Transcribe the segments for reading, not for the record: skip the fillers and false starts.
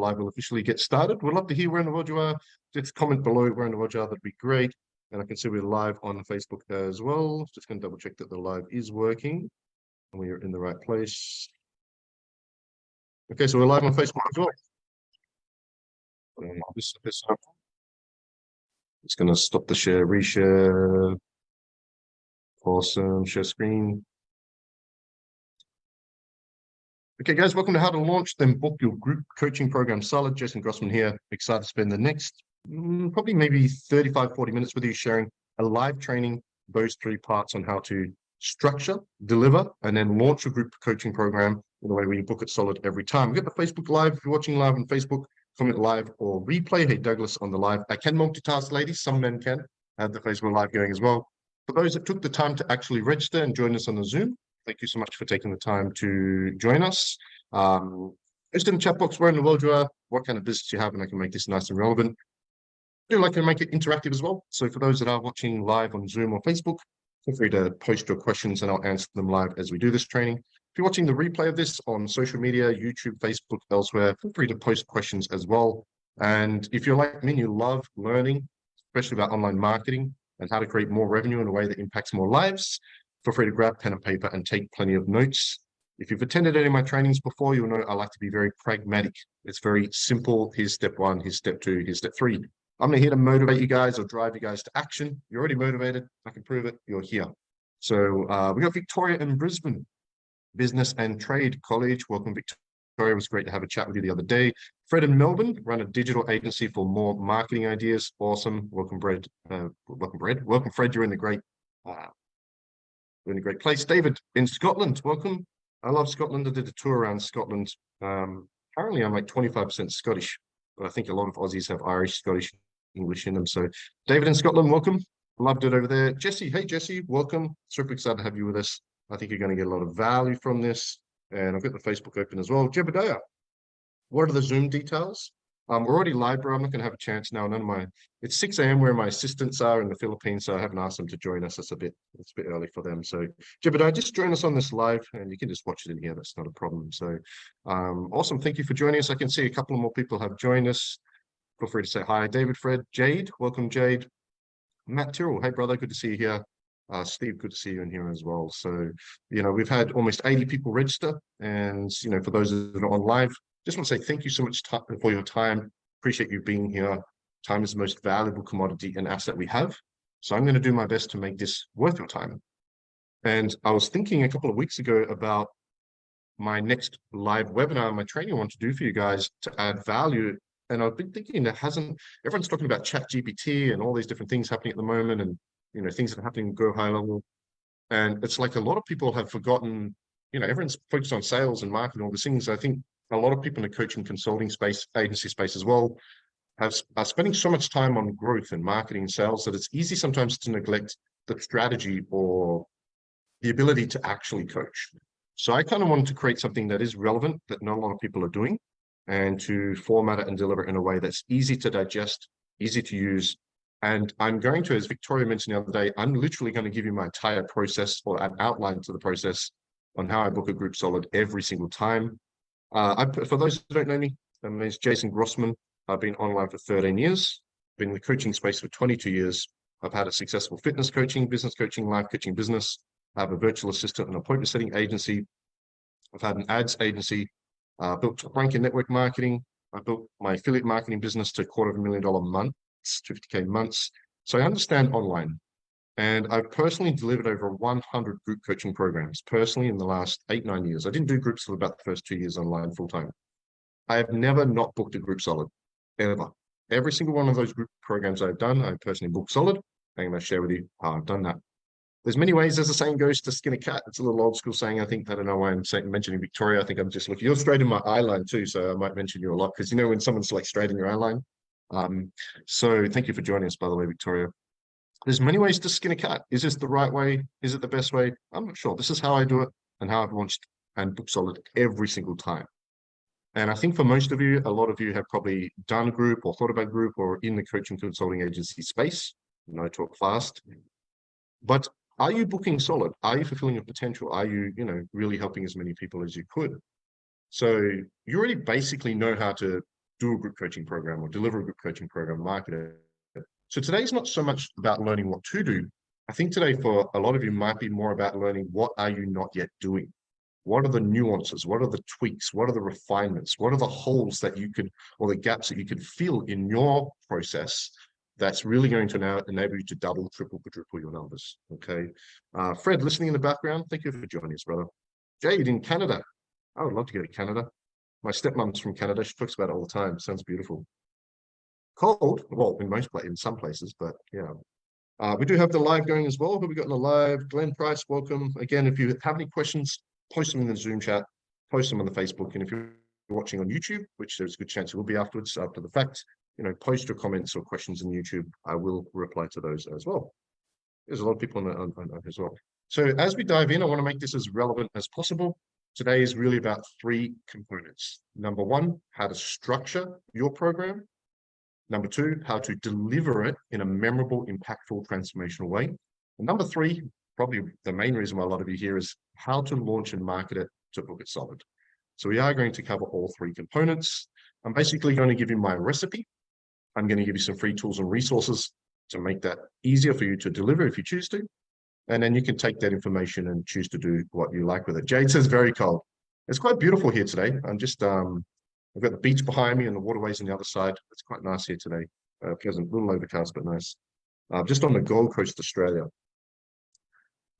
live will officially get started. We'd love to hear where in the world you are. Just comment below where in the world you are. That'd be great. And I can see we're live on Facebook as well. Just going to double check that the live is working and we are in the right place. Okay, so we're live on Facebook as well. It's going to stop the share, reshare. Awesome, share screen. Okay, guys, welcome to How to Launch Then Book Your Group Coaching Program. Solid, Jason Grossman here. Excited to spend the next probably maybe 35, 40 minutes with you sharing a live training, those 3 parts on how to structure, deliver, and then launch your group coaching program in the way where you book it solid every time. Get the Facebook Live. If you're watching live on Facebook, comment live or replay. Hey, Douglas on the live. I can multitask, ladies. Some men can. I have the Facebook Live going as well. For those that took the time to actually register and join us on the Zoom, thank you so much for taking the time to join us. Just in the chat box, where in the world you are, what kind of business you have, and I can make this nice and relevant. I do like to make it interactive as well. So for those that are watching live on Zoom or Facebook, feel free to post your questions and I'll answer them live as we do this training. If you're watching the replay of this on social media, YouTube, Facebook, elsewhere, feel free to post questions as well. And if you're like me and you love learning, especially about online marketing and how to create more revenue in a way that impacts more lives, feel free to grab pen and paper and take plenty of notes. If you've attended any of my trainings before, you'll know I like to be very pragmatic. It's very simple. Here's step 1, here's step 2, here's step 3. I'm not here to motivate you guys or drive you guys to action. You're already motivated. I can prove it. You're here. So we got Victoria in Brisbane, Business and Trade College. Welcome, Victoria. It was great to have a chat with you the other day. Fred in Melbourne, run a digital agency for more marketing ideas. Awesome. Welcome, Fred. Welcome, Fred. You're in a great place. David in Scotland, welcome. I love Scotland. I did a tour around Scotland. Apparently I'm like 25% Scottish, but I think a lot of Aussies have Irish, Scottish, English in them. So David in Scotland, welcome. Loved it over there. Jesse, hey Jesse, welcome. Super excited to have you with us. I think you're going to get a lot of value from this. And I've got the Facebook open as well. Jebediah, what are the Zoom details? We're already live, bro. I'm not going to have a chance now. It's 6 a.m. where my assistants are in the Philippines, so I haven't asked them to join us. It's a bit early for them. So, Jebediah, just join us on this live, and you can just watch it in here. That's not a problem. So, awesome. Thank you for joining us. I can see a couple more people have joined us. Feel free to say hi. David, Fred, Jade, welcome, Jade. Matt Tyrrell, hey, brother, good to see you here. Steve, good to see you in here as well. So, we've had almost 80 people register, and, for those that are on live, just want to say thank you so much for your time. Appreciate you being here. Time is the most valuable commodity and asset we have. So I'm going to do my best to make this worth your time. And I was thinking a couple of weeks ago about my next live webinar, my training I want to do for you guys to add value. And I've been thinking everyone's talking about ChatGPT and all these different things happening at the moment, and things that are happening Go High Level. And it's like a lot of people have forgotten, everyone's focused on sales and marketing, all these things. I think a lot of people in the coaching consulting space, agency space as well, are spending so much time on growth and marketing and sales that it's easy sometimes to neglect the strategy or the ability to actually coach. So I kind of wanted to create something that is relevant, that not a lot of people are doing, and to format it and deliver it in a way that's easy to digest, easy to use. And I'm going to, as Victoria mentioned the other day, I'm literally going to give you my entire process, or an outline to the process on how I book a group solid every single time. For those who don't know me, my name is Jason Grossman. I've been online for 13 years, been in the coaching space for 22 years. I've had a successful fitness coaching, business coaching, life coaching business. I have a virtual assistant and appointment setting agency. I've had an ads agency, built ranking network marketing. I built my affiliate marketing business to $250,000 months, 50K months. So I understand online. And I've personally delivered over 100 group coaching programs personally in the last 8-9 years. I didn't do groups for about the first 2 years online full time. I have never not booked a group solid, ever. Every single one of those group programs I've done, I personally booked solid. I'm going to share with you how I've done that. There's many ways, as the saying goes, to skin a cat. It's a little old school saying. I don't know why I'm mentioning Victoria. I think I'm just looking. You're straight in my eye line too, so I might mention you a lot because when someone's like straight in your eye line. So thank you for joining us, by the way, Victoria. There's many ways to skin a cat. Is this the right way? Is it the best way? I'm not sure. This is how I do it and how I've launched and booked solid every single time. And I think for most of you, a lot of you have probably done a group or thought about a group or in the coaching consulting agency space. I talk fast. But are you booking solid? Are you fulfilling your potential? Are you, really helping as many people as you could? So you already basically know how to do a group coaching program or deliver a group coaching program, market it. So today's not so much about learning what to do. I think today for a lot of you might be more about learning what are you not yet doing? What are the nuances? What are the tweaks? What are the refinements? What are the holes that you could, or the gaps that you could fill in your process that's really going to now enable you to double, triple, quadruple your numbers, okay? Fred, listening in the background, thank you for joining us, brother. Jade in Canada. I would love to go to Canada. My stepmom's from Canada. She talks about it all the time. Sounds beautiful. Cold, well, in some places, but yeah. We do have the live going as well. Who have we got in the live? Glenn Price, welcome. Again, if you have any questions, post them in the Zoom chat, post them on the Facebook. And if you're watching on YouTube, which there's a good chance it will be afterwards, after the fact, post your comments or questions in YouTube. I will reply to those as well. There's a lot of people on as well. So as we dive in, I want to make this as relevant as possible. Today is really about 3 components. Number 1, how to structure your program. Number 2, how to deliver it in a memorable, impactful, transformational way. And number 3, probably the main reason why a lot of you here, is how to launch and market it to book it solid. So we are going to cover all 3 components. I'm basically going to give you my recipe. I'm going to give you some free tools and resources to make that easier for you to deliver if you choose to. And then you can take that information and choose to do what you like with it. Jade says very cold. It's quite beautiful here today. I'm just, I've got the beach behind me and the waterways on the other side. It's quite nice here today. Pleasant, a little overcast, but nice. Just on the Gold Coast, Australia.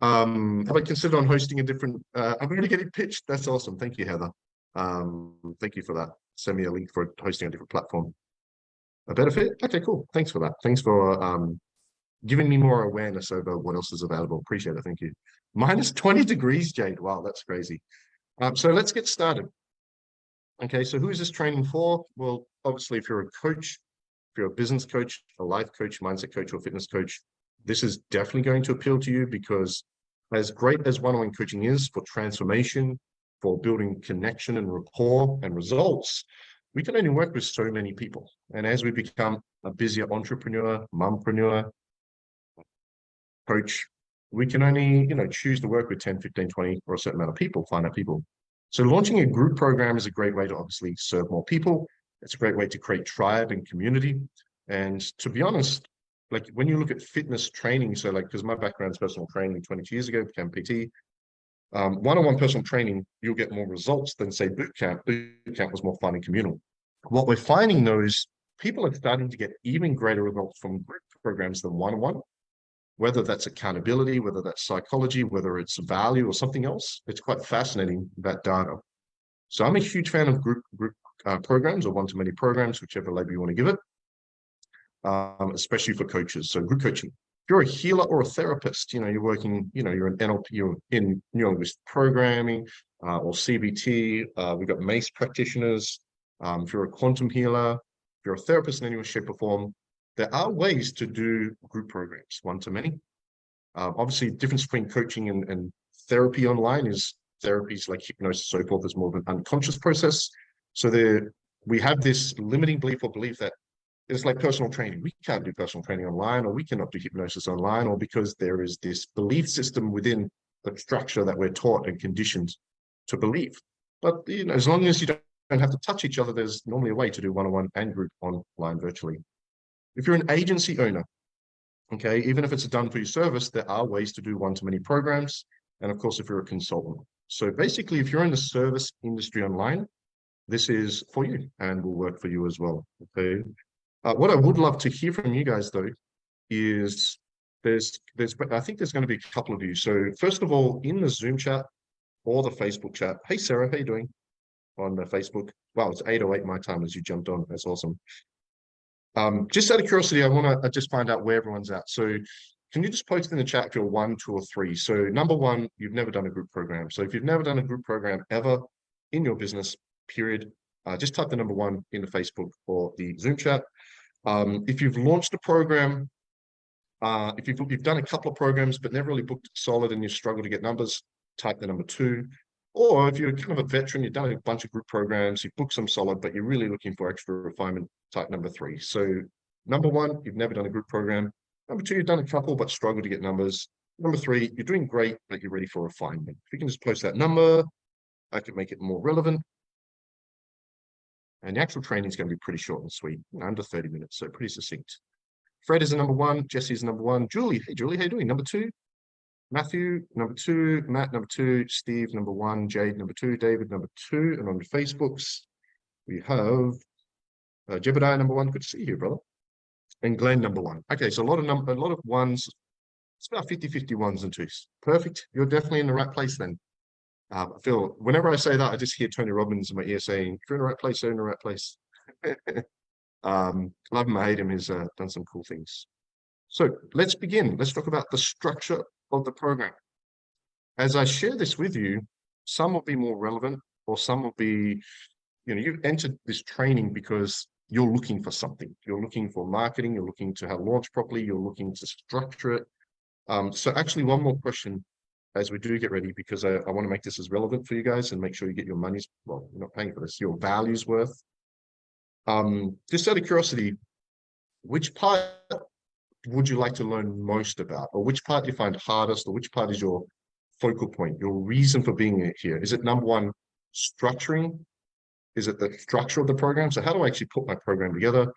Have I considered on hosting a different, I'm already getting pitched. That's awesome. Thank you, Heather. Thank you for that. Send me a link for hosting a different platform. A better fit? Okay, cool. Thanks for that. Thanks for giving me more awareness over what else is available. Appreciate it. Thank you. Minus 20 degrees, Jade. Wow, that's crazy. So let's get started. Okay, so who is this training for? Well, obviously, if you're a coach, if you're a business coach, a life coach, mindset coach, or fitness coach, this is definitely going to appeal to you, because as great as one-on-one coaching is for transformation, for building connection and rapport and results, we can only work with so many people. And as we become a busier entrepreneur, mompreneur, coach, we can only, choose to work with 10, 15, 20, or a certain amount of people, finite people. So launching a group program is a great way to obviously serve more people. It's a great way to create tribe and community. And to be honest, like when you look at fitness training, so like, because my background is personal training, 22 years ago, became PT, one-on-one personal training, you'll get more results than say boot camp. Boot camp was more fun and communal. What we're finding though is people are starting to get even greater results from group programs than one-on-one, whether that's accountability, whether that's psychology, whether it's value or something else. It's quite fascinating, that data. So I'm a huge fan of group programs, or one-to-many programs, whichever label you want to give it, especially for coaches. So group coaching. If you're a healer or a therapist, you're working, you're an NLP, you're in neurolinguistic programming or CBT. We've got MACE practitioners. If you're a quantum healer, if you're a therapist in any way, shape, or form, there are ways to do group programs, one-to-many. Obviously, the difference between coaching and therapy online is therapies like hypnosis, so forth, is more of an unconscious process. So we have this limiting belief that it's like personal training. We can't do personal training online, or we cannot do hypnosis online, or because there is this belief system within the structure that we're taught and conditioned to believe. But as long as you don't have to touch each other, there's normally a way to do one-on-one and group online virtually. If you're an agency owner, okay, even if it's a done-for-you service, there are ways to do one-to-many programs. And of course, if you're a consultant. So basically, if you're in the service industry online, this is for you and will work for you as well, okay? What I would love to hear from you guys, though, is I think there's going to be a couple of you. So first of all, in the Zoom chat or the Facebook chat, hey, Sarah, how you doing on the Facebook? Wow, it's 8:08 my time as you jumped on. That's awesome. Just out of curiosity, I want to just find out where everyone's at. So can you just post in the chat if you're 1, 2, or 3? So number 1, you've never done a group program. So if you've never done a group program ever in your business, period, just type the number 1 in the Facebook or the Zoom chat. If you've launched a program, if you've done a couple of programs but never really booked solid and you struggle to get numbers, type the number 2. Or if you're kind of a veteran, you've done a bunch of group programs, you've booked some solid, but you're really looking for extra refinement, type number 3. So number 1, you've never done a group program. Number 2, you've done a couple but struggle to get numbers. Number 3, you're doing great, but you're ready for refinement. If you can just post that number, I can make it more relevant. And the actual training is going to be pretty short and sweet, under 30 minutes, so pretty succinct. Fred is the number one, Jesse is number one, Julie, hey Julie, how you doing? Number two, Matthew, number two, Matt, number two, Steve, number one, Jade, number two, David, number two, and on the Facebooks, we have Jebediah, number one, good to see you, brother. And Glenn, number one. Okay, so a lot of ones. It's about 50-50 ones and twos. Perfect. You're definitely in the right place then. I feel whenever I say that, I just hear Tony Robbins in my ear saying, if you're in the right place, you're in the right place. Love him, I hate him, he's done some cool things. So let's begin. Let's talk about the structure of the program. As I share this with you, some will be more relevant or some will be, you've entered this training because you're looking for something. You're looking for marketing, you're looking to have launch properly, you're looking to structure it. So actually one more question as we do get ready, because I want to make this as relevant for you guys and make sure you get your money's, well, you're not paying for this, your value's worth. Just out of curiosity, which part would you like to learn most about? Or which part do you find hardest? Or which part is your focal point, your reason for being here? Is it number one, structuring? Is it the structure of the program? So how do I actually put my program together?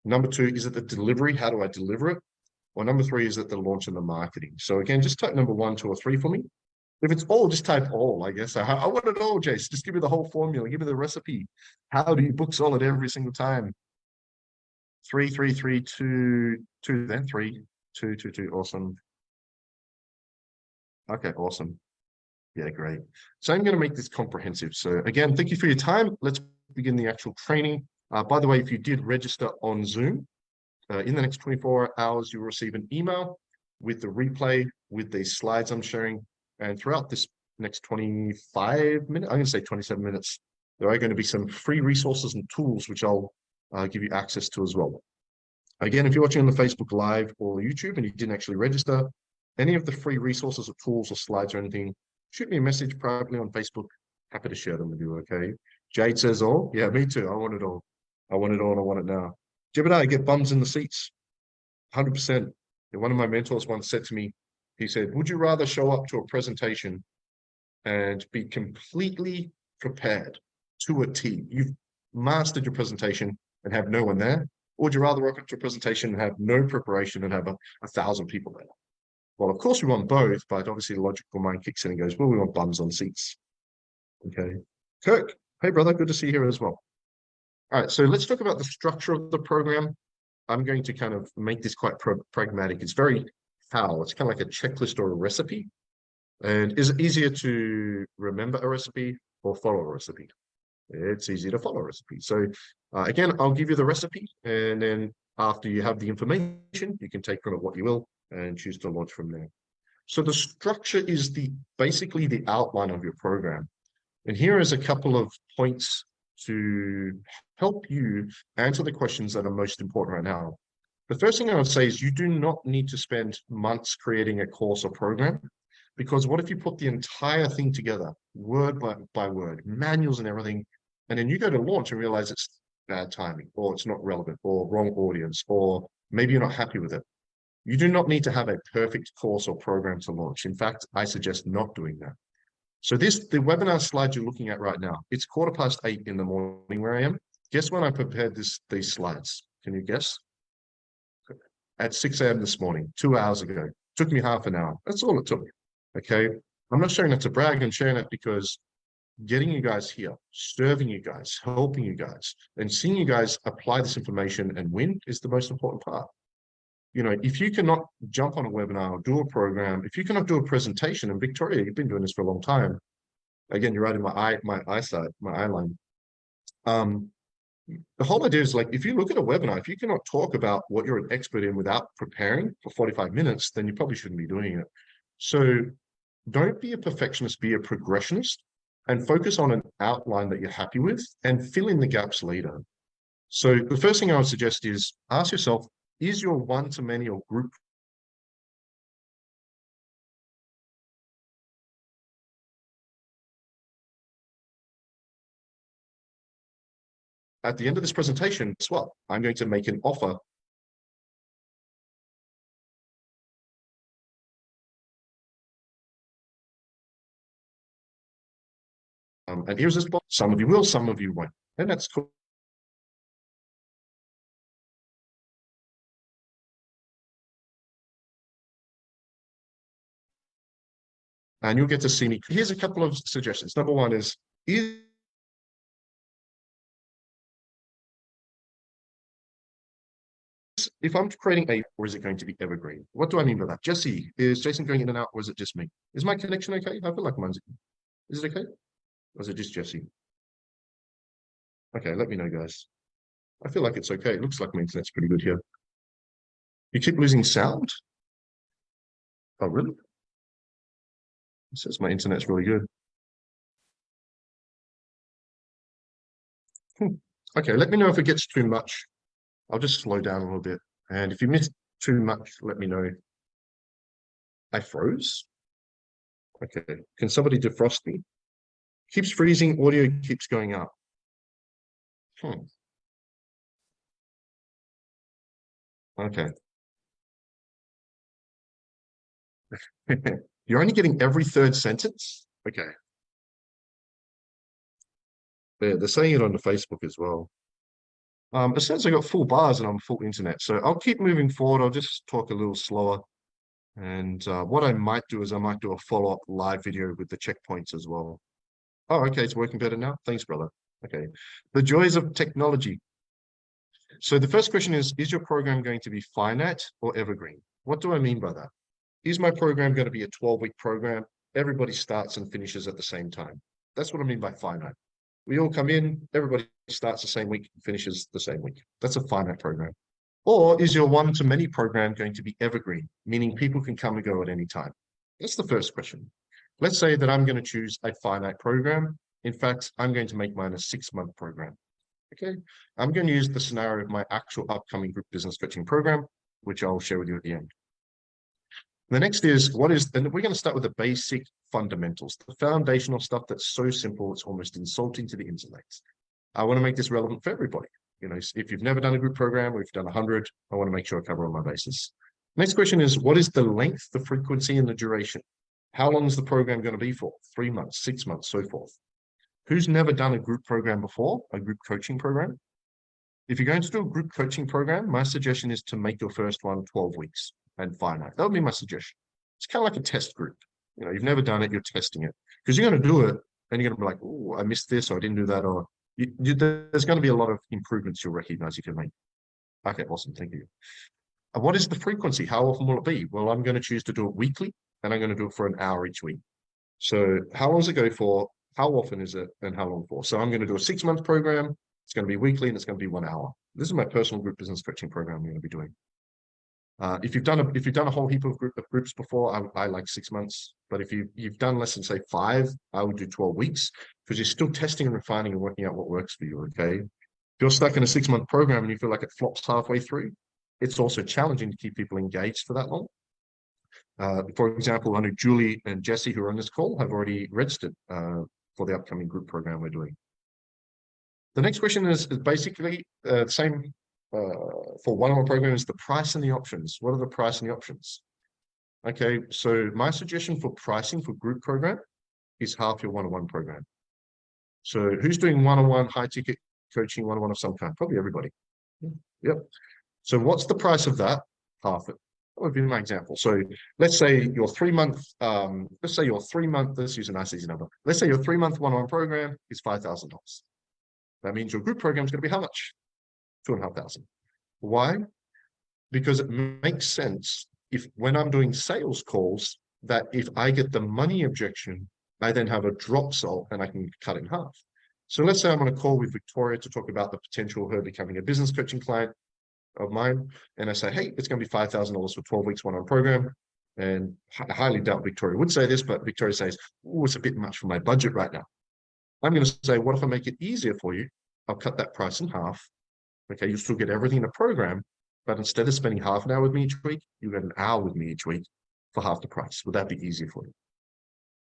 Number two, is it the delivery? How do I deliver it? Or number three, is it the launch and the marketing? So again, just type number 1, 2, or 3 for me. If it's all, just type all, I guess. I want it all, Jace. Just give me the whole formula. Give me the recipe. How do you book solid every single time? 3, 3, 3, 2, 2, then 3, 2, 2, 2. Awesome. Okay, awesome. Yeah, great. So I'm going to make this comprehensive. So again, thank you for your time. Let's begin the actual training. By the way, if you did register on Zoom, in the next 24 hours, you'll receive an email with the replay, with the slides I'm sharing. And throughout this next 25 minutes, I'm going to say 27 minutes, there are going to be some free resources and tools, which I'll give you access to as well. Again, if you're watching on the Facebook Live or YouTube and you didn't actually register, any of the free resources or tools or slides or anything, shoot me a message privately on Facebook. Happy to share them with you, okay? Jade says all. Yeah, me too. I want it all. I want it all and I want it now. Jebediah, get bums in the seats. 100%. One of my mentors once said to me, he said, would you rather show up to a presentation and be completely prepared to a T? You've mastered your presentation and have no one there. Or would you rather rock up to a presentation and have no preparation and have 1,000 people there? Well, of course we want both, but obviously the logical mind kicks in and goes, well, we want bums on seats. Okay. Kirk, hey brother, good to see you here as well. All right, so let's talk about the structure of the program. I'm going to kind of make this quite pragmatic. It's very how. It's kind of like a checklist or a recipe. And is it easier to remember a recipe or follow a recipe? It's easier to follow a recipe. So again, I'll give you the recipe. And then after you have the information, you can take from it what you will and choose to launch from there. So the structure is basically the outline of your program. And here is a couple of points to help you answer the questions that are most important right now. The first thing I would say is you do not need to spend months creating a course or program, because what if you put the entire thing together, word by word, manuals and everything, and then you go to launch and realize it's bad timing, or it's not relevant, or wrong audience, or maybe you're not happy with it. You do not need to have a perfect course or program to launch. In fact, I suggest not doing that. So the webinar slide you're looking at right now, it's 8:15 in the morning where I am. Guess when I prepared these slides? Can you guess? At 6 a.m. this morning, 2 hours ago. Took me half an hour. That's all it took. Okay. I'm not sharing that to brag. I'm sharing that because getting you guys here, serving you guys, helping you guys, and seeing you guys apply this information and win is the most important part. If you cannot jump on a webinar or do a program, if you cannot do a presentation, and Victoria, you've been doing this for a long time. Again, you're right in my eyesight, my eye line. The whole idea is like, if you look at a webinar, if you cannot talk about what you're an expert in without preparing for 45 minutes, then you probably shouldn't be doing it. So don't be a perfectionist, be a progressionist, and focus on an outline that you're happy with and fill in the gaps later. So the first thing I would suggest is ask yourself, is your one-to-many or group at the end of this presentation, guess what? I'm going to make an offer. And here's this box. Some of you will, some of you won't. And that's cool. and you'll get to see me. Here's a couple of suggestions. Number one is if I'm creating a, or is it going to be evergreen? What do I mean by that? Jesse, is Jason going in and out, or is it just me? Is my connection okay? I feel like mine's, is it okay? Or is it just Jesse? Okay, let me know, guys. I feel like it's okay. It looks like my internet's pretty good here. You keep losing sound? Oh, really? It says my internet's really good. Okay, let me know if it gets too much. I'll just slow down a little bit. And if you miss too much, let me know. I froze. Okay, can somebody defrost me? Keeps freezing, audio keeps going up. Okay. You're only getting every third sentence? Okay. They're saying it on the Facebook as well. It says I got full bars and I'm full internet. So I'll keep moving forward. I'll just talk a little slower. And what I might do is I might do a follow-up live video with the checkpoints as well. Oh, okay, it's working better now. Thanks, brother. Okay. The joys of technology. So the first question is your program going to be finite or evergreen? What do I mean by that? Is my program going to be a 12-week program? Everybody starts and finishes at the same time. That's what I mean by finite. We all come in, everybody starts the same week, finishes the same week. That's a finite program. Or is your one-to-many program going to be evergreen, meaning people can come and go at any time? That's the first question. Let's say that I'm going to choose a finite program. In fact, I'm going to make mine a 6-month program. Okay, I'm going to use the scenario of my actual upcoming group business coaching program, which I'll share with you at the end. The next is and we're going to start with the basic fundamentals, the foundational stuff that's so simple, it's almost insulting to the intellect. I want to make this relevant for everybody. You know, if you've never done a group program or if you've done 100, I want to make sure I cover all my bases. Next question is, what is the length, the frequency, and the duration? How long is the program going to be for? 3 months, 6 months, so forth. Who's never done a group program before, a group coaching program? If you're going to do a group coaching program, my suggestion is to make your first one 12 weeks and finite. That would be my suggestion. It's kind of like a test group. You know, you've never done it, you're testing it. Because you're going to do it, and you're going to be like, oh, I missed this, or I didn't do that, or there's going to be a lot of improvements you'll recognize you can make. Okay, awesome, thank you. And what is the frequency? How often will it be? Well, I'm going to choose to do it weekly, and I'm going to do it for an hour each week. So how long does it go for? How often is it, and how long for? So I'm going to do a 6-month program. It's going to be weekly, and it's going to be 1 hour. This is my personal group business coaching program I'm going to be doing. If you've done a whole heap of groups before, I like 6 months. But if you've done less than say 5, I would do 12 weeks because you're still testing and refining and working out what works for you. Okay. If you're stuck in a 6-month program and you feel like it flops halfway through, it's also challenging to keep people engaged for that long. For example, I know Julie and Jesse, who are on this call, have already registered for the upcoming group program we're doing. The next question is basically the same for one-on-one programs, the price and the options. What are the price and the options? Okay, so my suggestion for pricing for group program is half your one-on-one program. So who's doing one-on-one high-ticket coaching, one-on-one of some kind? Probably everybody. Yep. So what's the price of that? Half it. That would be my example. So let's say your 3-month, let's use a nice easy number. Let's say your 3-month one-on-one program is $5,000. That means your group program is going to be how much? $2,500. Why? Because it makes sense if when I'm doing sales calls, that if I get the money objection, I then have a drop sell and I can cut it in half. So let's say I'm on a call with Victoria to talk about the potential of her becoming a business coaching client of mine. And I say, hey, it's going to be $5,000 for 12 weeks one-on program. And I highly doubt Victoria would say this, but Victoria says, oh, it's a bit much for my budget right now. I'm going to say, what if I make it easier for you? I'll cut that price in half. Okay, you still get everything in the program, but instead of spending half an hour with me each week, you get an hour with me each week for half the price. Would that be easier for you?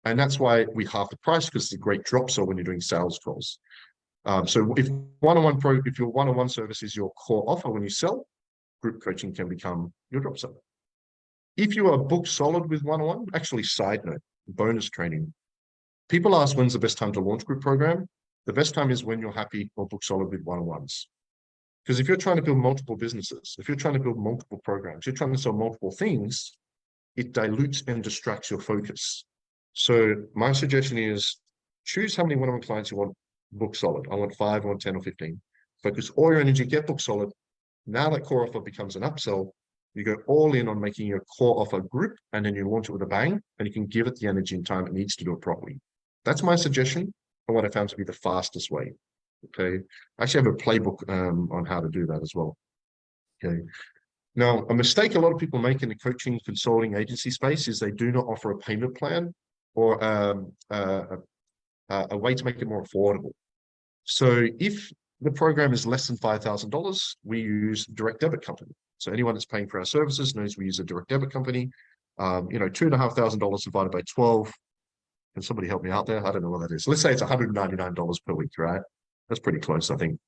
And that's why we half the price, because it's a great drop sell when you're doing sales calls. So if your one-on-one service is your core offer when you sell, group coaching can become your drop sell. If you are booked solid with one-on-one, actually, side note, bonus training. People ask when's the best time to launch group program. The best time is when you're happy or booked solid with one-on-ones. Because if you're trying to build multiple businesses, if you're trying to build multiple programs, you're trying to sell multiple things, it dilutes and distracts your focus. So my suggestion is choose how many one-on-one clients you want book solid. I want 5, I want 10 or 15. Focus all your energy, get book solid. Now that core offer becomes an upsell, you go all in on making your core offer group, and then you launch it with a bang, and you can give it the energy and time it needs to do it properly. That's my suggestion and what I found to be the fastest way. Okay. I actually have a playbook on how to do that as well. Okay. Now, a mistake a lot of people make in the coaching consulting agency space is they do not offer a payment plan or a way to make it more affordable. So if the program is less than $5,000, we use direct debit company. So anyone that's paying for our services knows we use a direct debit company. $2,500 divided by 12. Can somebody help me out there? I don't know what that is. Let's say it's $199 per week, right? That's pretty close, I think.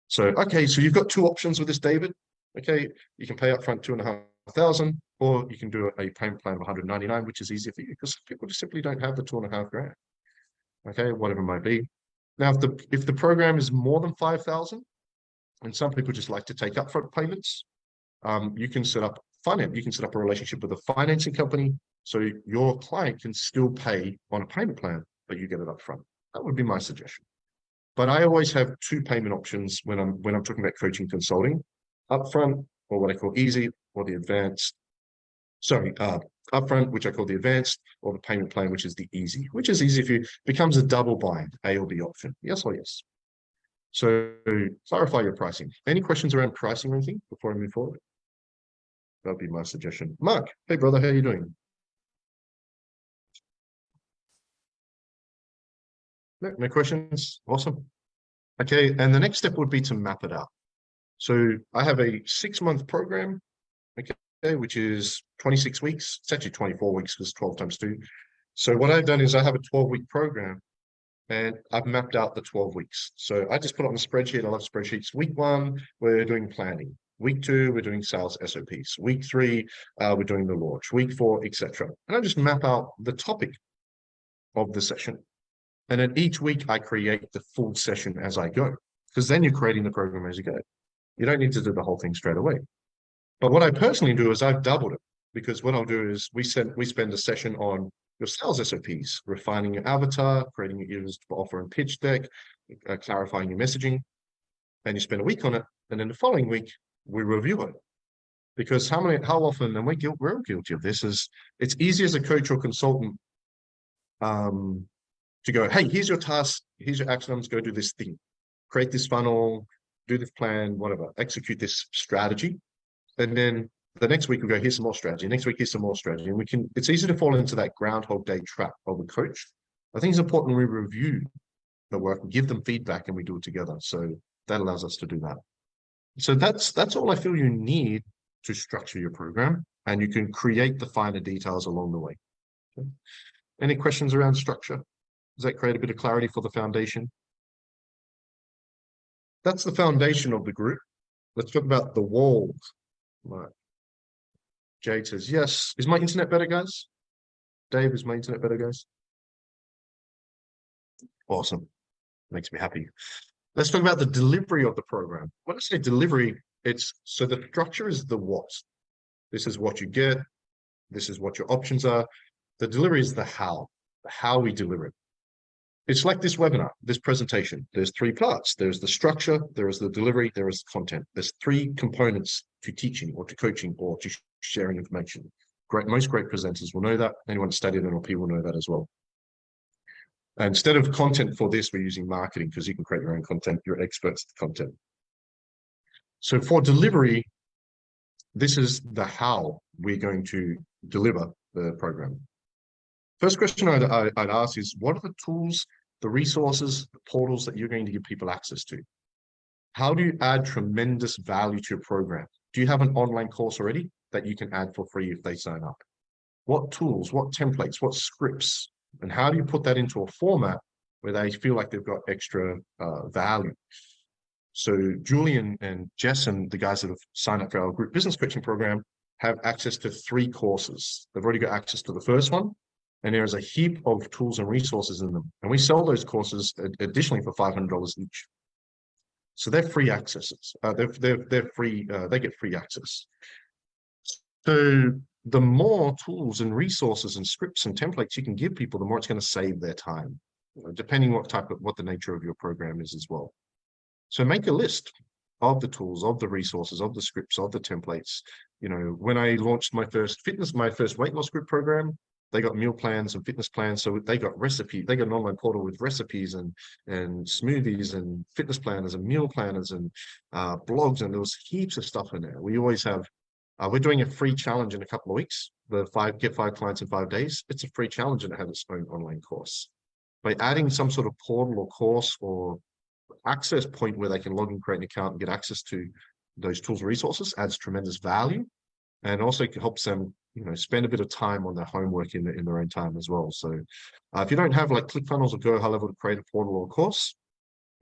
So, okay, so you've got two options with this, David. Okay, you can pay up front $2,500, or you can do a payment plan of $199, which is easier for you because people just simply don't have the $2,500. Okay, whatever it might be. Now, if the program is more than 5,000, and some people just like to take upfront payments, you can set up finance. You can set up a relationship with a financing company, so your client can still pay on a payment plan, but you get it upfront. That would be my suggestion. But I always have two payment options when I'm talking about coaching consulting: upfront, or what I call easy, or the advanced. Sorry, upfront, which I call the advanced, or the payment plan, which is the easy. Which is easy if you becomes a double bind, A or B option. Yes or yes. So clarify your pricing. Any questions around pricing or anything before I move forward? That'd be my suggestion. Mark, hey brother, how are you doing? No questions? Awesome. Okay, and the next step would be to map it out. So I have a 6-month program, okay, which is 26 weeks. It's actually 24 weeks because 12 times 2. So what I've done is I have a 12-week program, and I've mapped out the 12 weeks. So I just put it on a spreadsheet. I love spreadsheets. Week 1, we're doing planning. Week 2, we're doing sales SOPs. Week 3, we're doing the launch. Week 4, etc. And I just map out the topic of the session. And then each week I create the full session as I go, because then you're creating the program as you go. You don't need to do the whole thing straight away. But what I personally do is I've doubled it, because what I'll do is we spend a session on your sales SOPs, refining your avatar, creating your offer and pitch deck, clarifying your messaging, and you spend a week on it. And then the following week we review it. Because how often, and we're all guilty of this, is it's easy as a coach or consultant to go, hey, here's your task, here's your action items, go do this thing, create this funnel, do this plan, whatever, execute this strategy. And then the next week we go, here's some more strategy. Next week, here's some more strategy. And it's easy to fall into that Groundhog Day trap of a coach. I think it's important we review the work, give them feedback, and we do it together. So that allows us to do that. So that's all I feel you need to structure your program, and you can create the finer details along the way. Okay. Any questions around structure? Does that create a bit of clarity for the foundation? That's the foundation of the group. Let's talk about the walls. Right. Jade says, yes. Is my internet better, guys? Dave, is my internet better, guys? Awesome. Makes me happy. Let's talk about the delivery of the program. When I say delivery, so the structure is the what. This is what you get. This is what your options are. The delivery is the how we deliver it. It's like this webinar, this presentation. There's 3 parts. There's the structure, there is the delivery, there is the content. There's 3 components to teaching or to coaching or to sharing information. Most great presenters will know that. Anyone studied NLP will know that as well. And instead of content for this, we're using marketing, because you can create your own content. You're experts at content. So for delivery, this is the how we're going to deliver the program. First question I'd ask is, what are the tools, the resources, the portals that you're going to give people access to? How do you add tremendous value to your program? Do you have an online course already that you can add for free if they sign up? What tools, what templates, what scripts, and how do you put that into a format where they feel like they've got extra value? So Julian and Jess and the guys that have signed up for our group business coaching program have access to 3 courses. They've already got access to the first one, and there is a heap of tools and resources in them. And we sell those courses additionally for $500 each. So they're free accesses. They're free. They get free access. So the more tools and resources and scripts and templates you can give people, the more it's going to save their time, depending what the nature of your program is as well. So make a list of the tools, of the resources, of the scripts, of the templates. When I launched my first weight loss group program, they got meal plans and fitness plans. So they got recipes. They got an online portal with recipes and smoothies and fitness planners and meal planners and blogs. And there was heaps of stuff in there. We always have, we're doing a free challenge in a couple of weeks. Get 5 clients in 5 days. It's a free challenge and it has its own online course. By adding some sort of portal or course or access point where they can log in, create an account, and get access to those tools and resources adds tremendous value, and also helps them, spend a bit of time on their homework in their own time as well. So if you don't have like ClickFunnels or Go High Level to create a portal or course,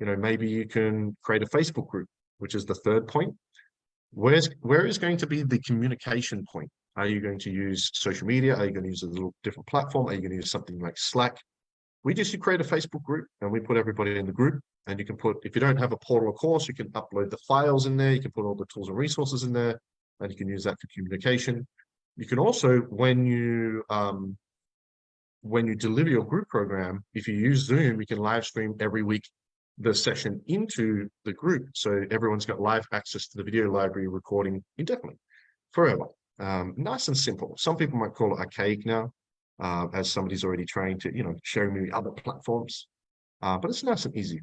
maybe you can create a Facebook group, which is the third point. Where is going to be the communication point? Are you going to use social media? Are you going to use a little different platform? Are you going to use something like Slack? We just create a Facebook group and we put everybody in the group, and you can put, if you don't have a portal or course, you can upload the files in there. You can put all the tools and resources in there, and you can use that for communication. You can also, when you deliver your group program, if you use Zoom, you can live stream every week the session into the group. So everyone's got live access to the video library recording indefinitely, forever. Nice and simple. Some people might call it archaic now, as somebody's already trained to, showing me other platforms. But it's nice and easy.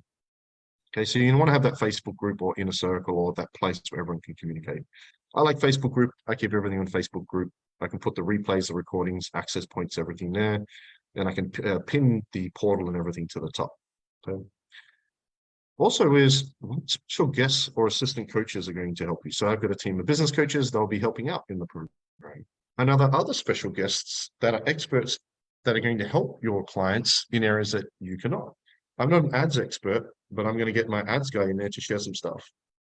Okay, so you want to have that Facebook group or inner circle or that place where everyone can communicate. I like Facebook group. I keep everything on Facebook group. I can put the replays, the recordings, access points, everything there. And I can pin the portal and everything to the top. Okay. Also is special guests or assistant coaches are going to help you. So I've got a team of business coaches. They'll be helping out in the program. And other special guests that are experts that are going to help your clients in areas that you cannot. I'm not an ads expert, but I'm going to get my ads guy in there to share some stuff.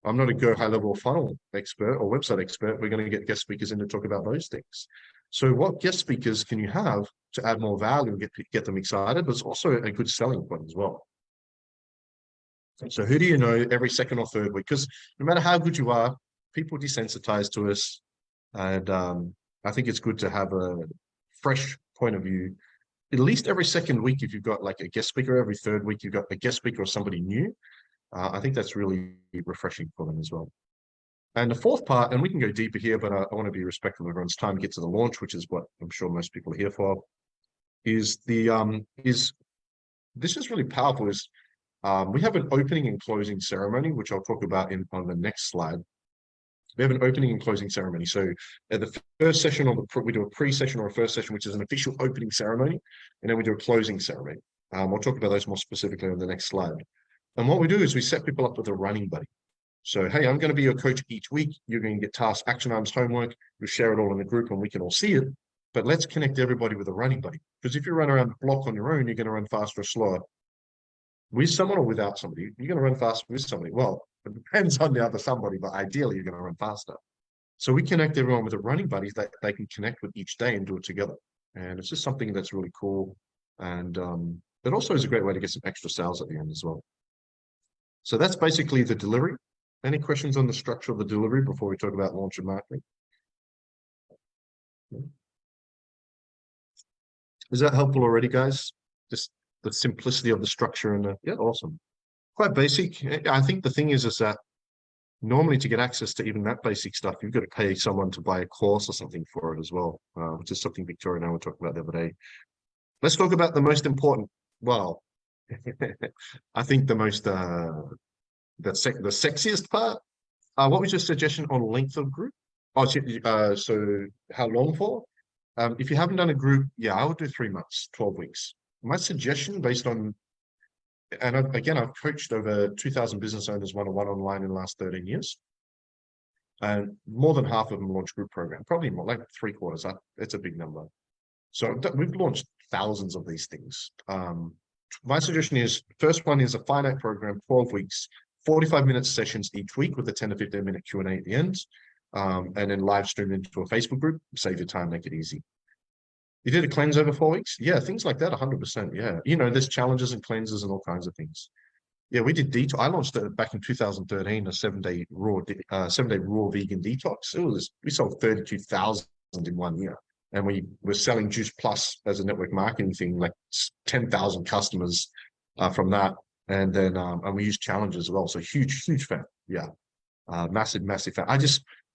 I'm not a Go High Level funnel expert or website expert. We're going to get guest speakers in to talk about those things. So what guest speakers can you have to add more value and get them excited, but it's also a good selling point as well. So who do you know every second or third week? Because no matter how good you are, people desensitize to us. And I think it's good to have a fresh point of view. At least every second week, if you've got like a guest speaker, every third week, you've got a guest speaker or somebody new. I think that's really refreshing for them as well. And the fourth part, and we can go deeper here, but I want to be respectful of everyone's time to get to the launch, which is what I'm sure most people are here for, is this is really powerful, is we have an opening and closing ceremony, which I'll talk about on the next slide. We have an opening and closing ceremony. So at the first session, we do a pre-session or a first session, which is an official opening ceremony, and then we do a closing ceremony. We'll talk about those more specifically on the next slide. And what we do is we set people up with a running buddy. So, hey, I'm going to be your coach each week. You're going to get tasks, action items, homework. We'll share it all in the group and we can all see it. But let's connect everybody with a running buddy. Because if you run around the block on your own, you're going to run faster or slower. With someone or without somebody, you're going to run faster with somebody. Well, it depends on the other somebody, but ideally you're going to run faster. So we connect everyone with a running buddy that they can connect with each day and do it together. And it's just something that's really cool. And it also is a great way to get some extra sales at the end as well. So that's basically the delivery. Any questions on the structure of the delivery before we talk about launch and marketing? Is that helpful already, guys? Just the simplicity of the structure and yeah, awesome. Quite basic. I think the thing is that normally to get access to even that basic stuff, you've got to pay someone to buy a course or something for it as well, which is something Victoria and I were talking about the other day. Let's talk about the most important, well, I think the most, the sexiest part. What was your suggestion on length of group? Oh, so how long for? If you haven't done a group, yeah, I would do 3 months, 12 weeks. My suggestion based on, and I've coached over 2,000 business owners one-on-one online in the last 13 years. And more than half of them launch group program, probably more, like 3/4 up. It's a big number. So we've launched thousands of these things. My suggestion is, first one is a finite program, 12 weeks, 45-minute sessions each week with a 10 to 15-minute Q&A at the end, and then live stream into a Facebook group. Save your time, make it easy. You did a cleanse over 4 weeks? Yeah, things like that, 100%. Yeah, there's challenges and cleanses and all kinds of things. Yeah, we did detox. I launched it back in 2013, a 7-day raw vegan detox. We sold 32,000 in 1 year. And we were selling Juice Plus as a network marketing thing, like 10,000 customers from that. And then and we use Challenge as well. So huge fan. Yeah. Massive fan.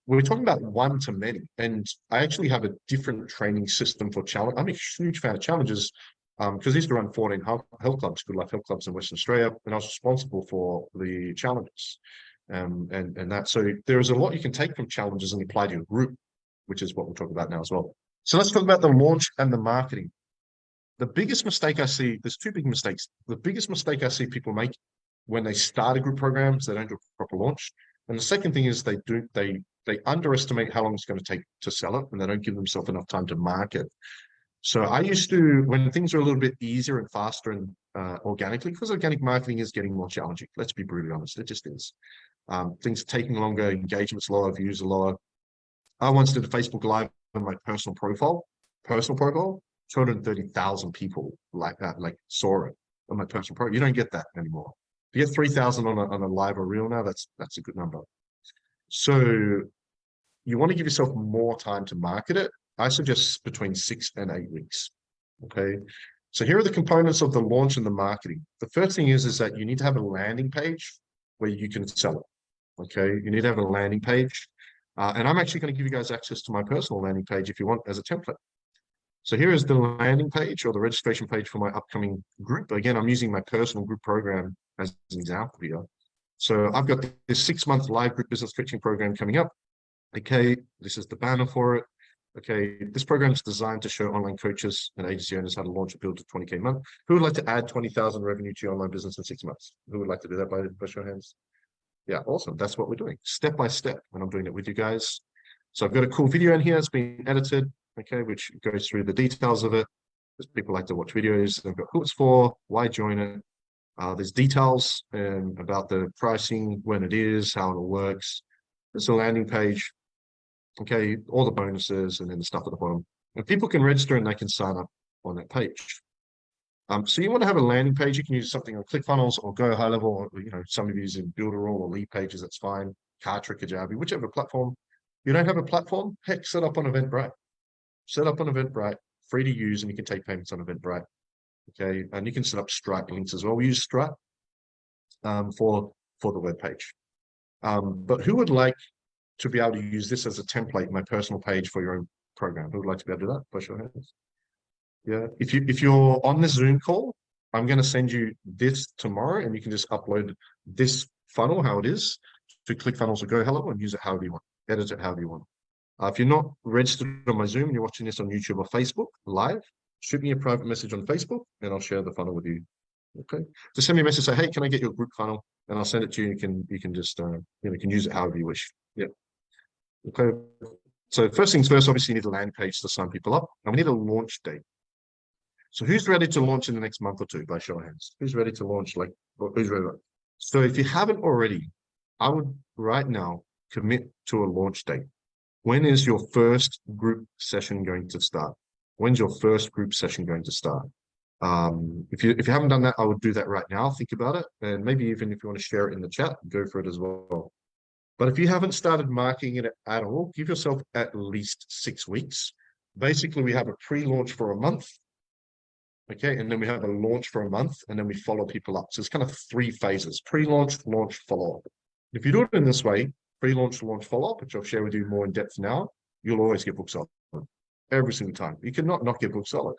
We're talking about one to many. And I actually have a different training system for Challenge. I'm a huge fan of Challenges because I used to run 14 health clubs, Good Life Health Clubs in Western Australia, and I was responsible for the Challenges. And that. So there is a lot you can take from Challenges and apply to your group, which is what we'll talk about now as well. So let's talk about the launch and the marketing. The biggest mistake I see, there's two big mistakes. The biggest mistake I see people make when they start a group program is they don't do a proper launch. And the second thing is they underestimate how long it's going to take to sell it, and they don't give themselves enough time to market. So I used to, when things are a little bit easier and faster and organically, because organic marketing is getting more challenging. Let's be brutally honest, it just is. Things are taking longer, engagement's lower, views are lower. I once did a Facebook Live on my personal profile, 230,000 people saw it on my personal profile. You don't get that anymore. If you get 3,000 on a live or reel now, that's a good number. So you want to give yourself more time to market it. I suggest between 6 and 8 weeks. Okay. So here are the components of the launch and the marketing. The first thing is that you need to have a landing page where you can sell it. Okay. You need to have a landing page. And I'm actually going to give you guys access to my personal landing page if you want as a template. So here is the landing page or the registration page for my upcoming group. Again, I'm using my personal group program as an example here. So I've got this 6-month live group business coaching program coming up. Okay, this is the banner for it. Okay, this program is designed to show online coaches and agency owners how to launch a build to 20K a month. Who would like to add 20,000 revenue to your online business in 6 months? Who would like to do that by show of hands? Yeah, awesome. That's what we're doing step by step when I'm doing it with you guys. So I've got a cool video in here. It's been edited, okay, which goes through the details of it. Because people like to watch videos. I've got who it's for, why join it. There's details about the pricing, when it is, how it works. There's a landing page. Okay, all the bonuses and then the stuff at the bottom. And people can register and they can sign up on that page. So you want to have a landing page. You can use something on ClickFunnels or Go High Level, or some of you using Builderall or Lead Pages, that's fine. Kartra, Kajabi, whichever platform. You don't have a platform, heck, set up on Eventbrite. Set up on Eventbrite, free to use, and you can take payments on Eventbrite. Okay, and you can set up Stripe links as well. We use Stripe for the web page. But who would like to be able to use this as a template, my personal page for your own program? Who would like to be able to do that? Push your hands. Yeah. If you're on the Zoom call, I'm going to send you this tomorrow, and you can just upload this funnel, how it is, to ClickFunnels or Go Hello and use it however you want. Edit it however you want. If you're not registered on my Zoom and you're watching this on YouTube or Facebook live, shoot me a private message on Facebook and I'll share the funnel with you. Okay. Just send me a message, say, hey, can I get your group funnel? And I'll send it to you. You can just you can use it however you wish. Yeah. Okay. So first things first, obviously you need a landing page to sign people up, and we need a launch date. So who's ready to launch in the next month or two by show of hands? Who's ready to launch? Who's ready? So if you haven't already, I would right now commit to a launch date. When is your first group session going to start? When's your first group session going to start? If you haven't done that, I would do that right now. Think about it. And maybe even if you want to share it in the chat, go for it as well. But if you haven't started marketing it at all, give yourself at least 6 weeks. Basically, we have a pre-launch for a month. Okay, and then we have a launch for a month, and then we follow people up. So it's kind of 3 phases: pre-launch, launch, follow-up. If you do it in this way, pre-launch, launch, follow-up, which I'll share with you more in depth now, you'll always get booked solid every single time. You cannot not get booked solid.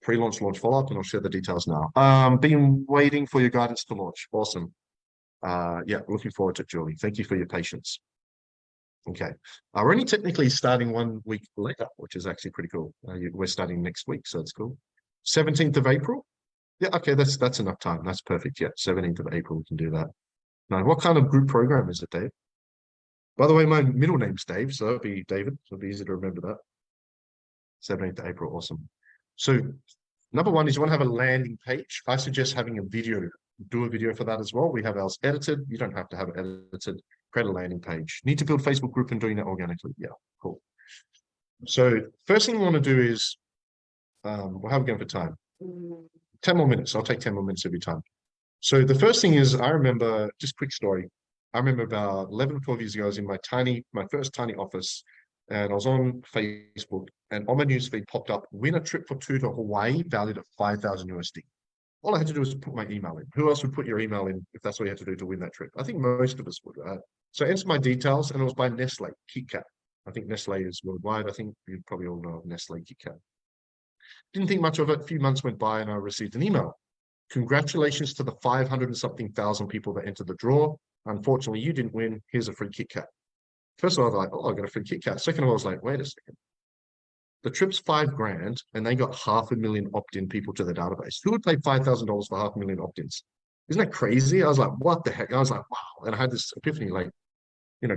Pre-launch, launch, follow-up, and I'll share the details now. Been waiting for your guidance to launch. Awesome. Yeah, looking forward to it, Julie. Thank you for your patience. Okay, we're only technically starting 1 week later, which is actually pretty cool. We're starting next week, so it's cool. 17th of April. Yeah, okay, that's enough time. That's perfect. Yeah, 17th of April, we can do that. Now, what kind of group program is it, Dave? By the way, my middle name's Dave, so it'll be David. It'll be easy to remember that. 17th of April, awesome. So number one is you want to have a landing page. I suggest having a video. Do a video for that as well. We have ours edited. You don't have to have it edited. Create a landing page. Need to build Facebook group and doing that organically. Yeah, cool. So first thing we want to do is, how are we going for time? 10 more minutes. I'll take 10 more minutes every time. So the first thing is, I remember, just quick story. I remember about 11 or 12 years ago, I was in my first tiny office, and I was on Facebook, and on my newsfeed popped up, win a trip for two to Hawaii valued at 5,000 USD. All I had to do was put my email in. Who else would put your email in if that's what you had to do to win that trip? I think most of us would. So I entered my details, and it was by Nestle KitKat. I think Nestle is worldwide. I think you probably all know of Nestle KitKat. Didn't think much of it. A few months went by, and I received an email. Congratulations to the 500 and something thousand people that entered the draw. Unfortunately, you didn't win. Here's a free KitKat. First of all, I was like, oh, I got a free KitKat. Second of all, I was like, wait a second. The trip's $5,000 and they got 500,000 opt-in people to the database. Who would pay $5,000 for 500,000 opt-ins? Isn't that crazy? I was like, what the heck? I was like, wow. And I had this epiphany, like,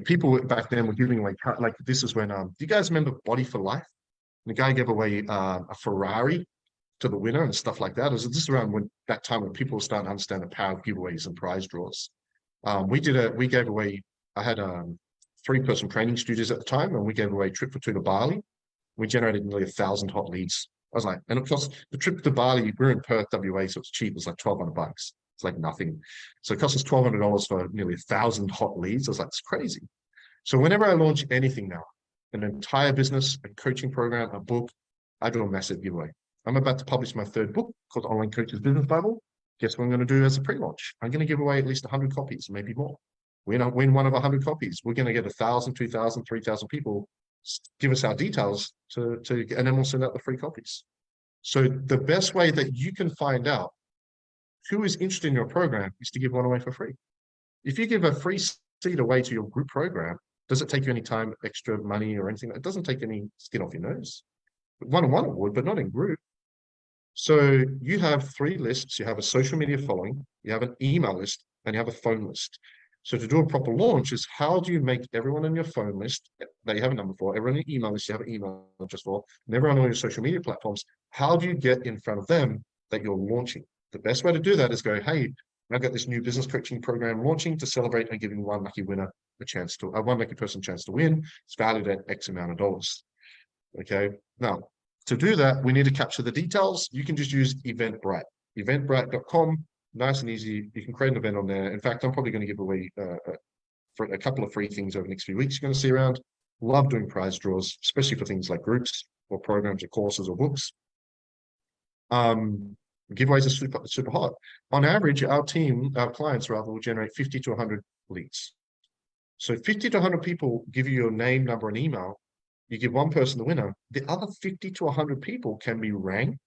people back then were giving away, like this is when, do you guys remember Body for Life? And the guy gave away a Ferrari to the winner and stuff like that. This is around when that time when people were starting to understand the power of giveaways and prize draws. We gave away, I had 3-person training studios at the time, and we gave away a trip for two to Bali. We generated nearly 1,000 hot leads. I was like, and of course, the trip to Bali, we're in Perth, WA, so it's cheap. It's like $1,200. It's like nothing. So it cost us $1,200 for nearly 1,000 hot leads. I was like, it's crazy. So whenever I launch anything now, an entire business, a coaching program, a book, I do a massive giveaway. I'm about to publish my 3rd book called Online Coaches Business Bible. Guess what I'm going to do as a pre-launch? I'm going to give away at least 100 copies, maybe more. Win one of 100 copies. We're going to get 1,000, 2,000, 3,000 people give us our details and then we'll send out the free copies. So the best way that you can find out who is interested in your program is to give one away for free. If you give a free seat away to your group program, does it take you any time, extra money or anything? It doesn't take any skin off your nose. One-on-one it would, but not in group. So you have 3 lists. You have a social media following, you have an email list, and you have a phone list. So to do a proper launch is how do you make everyone on your phone list that you have a number for, everyone on your email list you have an email address for, and everyone on your social media platforms, how do you get in front of them that you're launching? The best way to do that is go, hey, I've got this new business coaching program launching to celebrate and giving one lucky winner one lucky person a chance to win. It's valued at X amount of dollars. Okay. Now, to do that, we need to capture the details. You can just use Eventbrite, eventbrite.com. Nice and easy. You can create an event on there. In fact, I'm probably going to give away for a couple of free things over the next few weeks. You're going to see around. Love doing prize draws, especially for things like groups or programs or courses or books. Giveaways are super hot. On average, our clients rather, will generate 50 to 100 leads. So 50 to 100 people give you your name, number, and email. You give one person the winner. The other 50 to 100 people can be rang,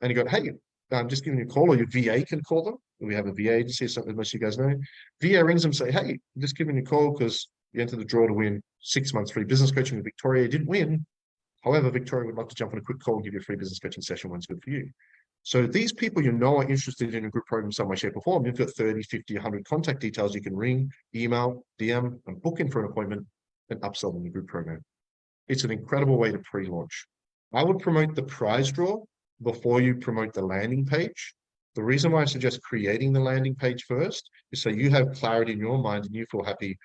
and you go, hey, I'm just giving you a call, or your VA can call them. We have a VA agency, something most of you guys know. VA rings them and say, hey, I'm just giving you a call because you entered the draw to win 6 months free business coaching with Victoria. You didn't win. However, Victoria would like to jump on a quick call and give you a free business coaching session when it's good for you. So these people are interested in a group program in some way, shape, or form. You've got 30, 50, 100 contact details you can ring, email, DM, and book in for an appointment and upsell them in the group program. It's an incredible way to pre-launch. I would promote the prize draw before you promote the landing page. The reason why I suggest creating the landing page first is so you have clarity in your mind and you feel happy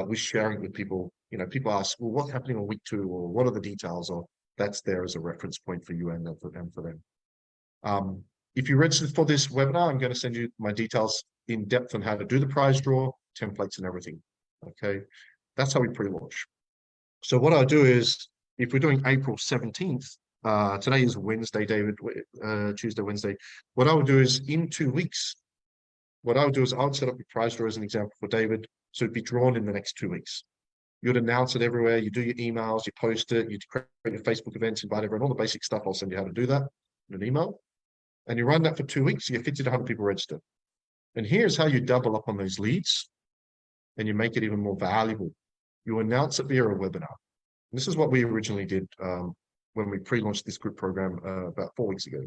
with sharing it with people. People ask, well, what's happening on week 2, or what are the details? Or that's there as a reference point for you and for them. If you register for this webinar, I'm going to send you my details in depth on how to do the prize draw, templates and everything. Okay, that's how we pre-launch. So what I'll do is, if we're doing April 17th, today is Wednesday, David, Tuesday, Wednesday. What I would do is in 2 weeks, I would set up a prize draw as an example for David. So it'd be drawn in the next 2 weeks. You'd announce it everywhere. You do your emails, you post it, you create your Facebook events, invite everyone, all the basic stuff. I'll send you how to do that in an email. And you run that for 2 weeks, you get 50 to 100 people registered. And here's how you double up on those leads and you make it even more valuable. You announce it via a webinar. And this is what we originally did when we pre-launched this group program about 4 weeks ago,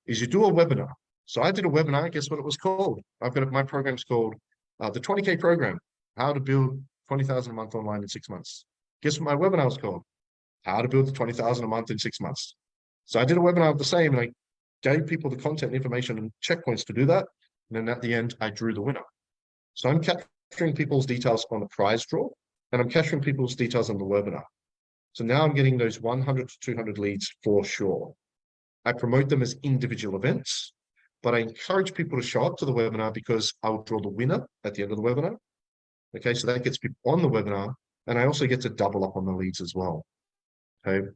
is you do a webinar. So I did a webinar, guess what it was called? My program's called the 20K program, how to build 20,000 a month online in 6 months. Guess what my webinar was called? How to build the 20,000 a month in 6 months. So I did a webinar of the same, and I gave people the content, information, and checkpoints to do that. And then at the end, I drew the winner. So I'm capturing people's details on the prize draw, and I'm capturing people's details on the webinar. So now I'm getting those 100 to 200 leads for sure. I promote them as individual events, but I encourage people to show up to the webinar because I will draw the winner at the end of the webinar. Okay, so that gets people on the webinar, And I also get to double up on the leads as well. Okay.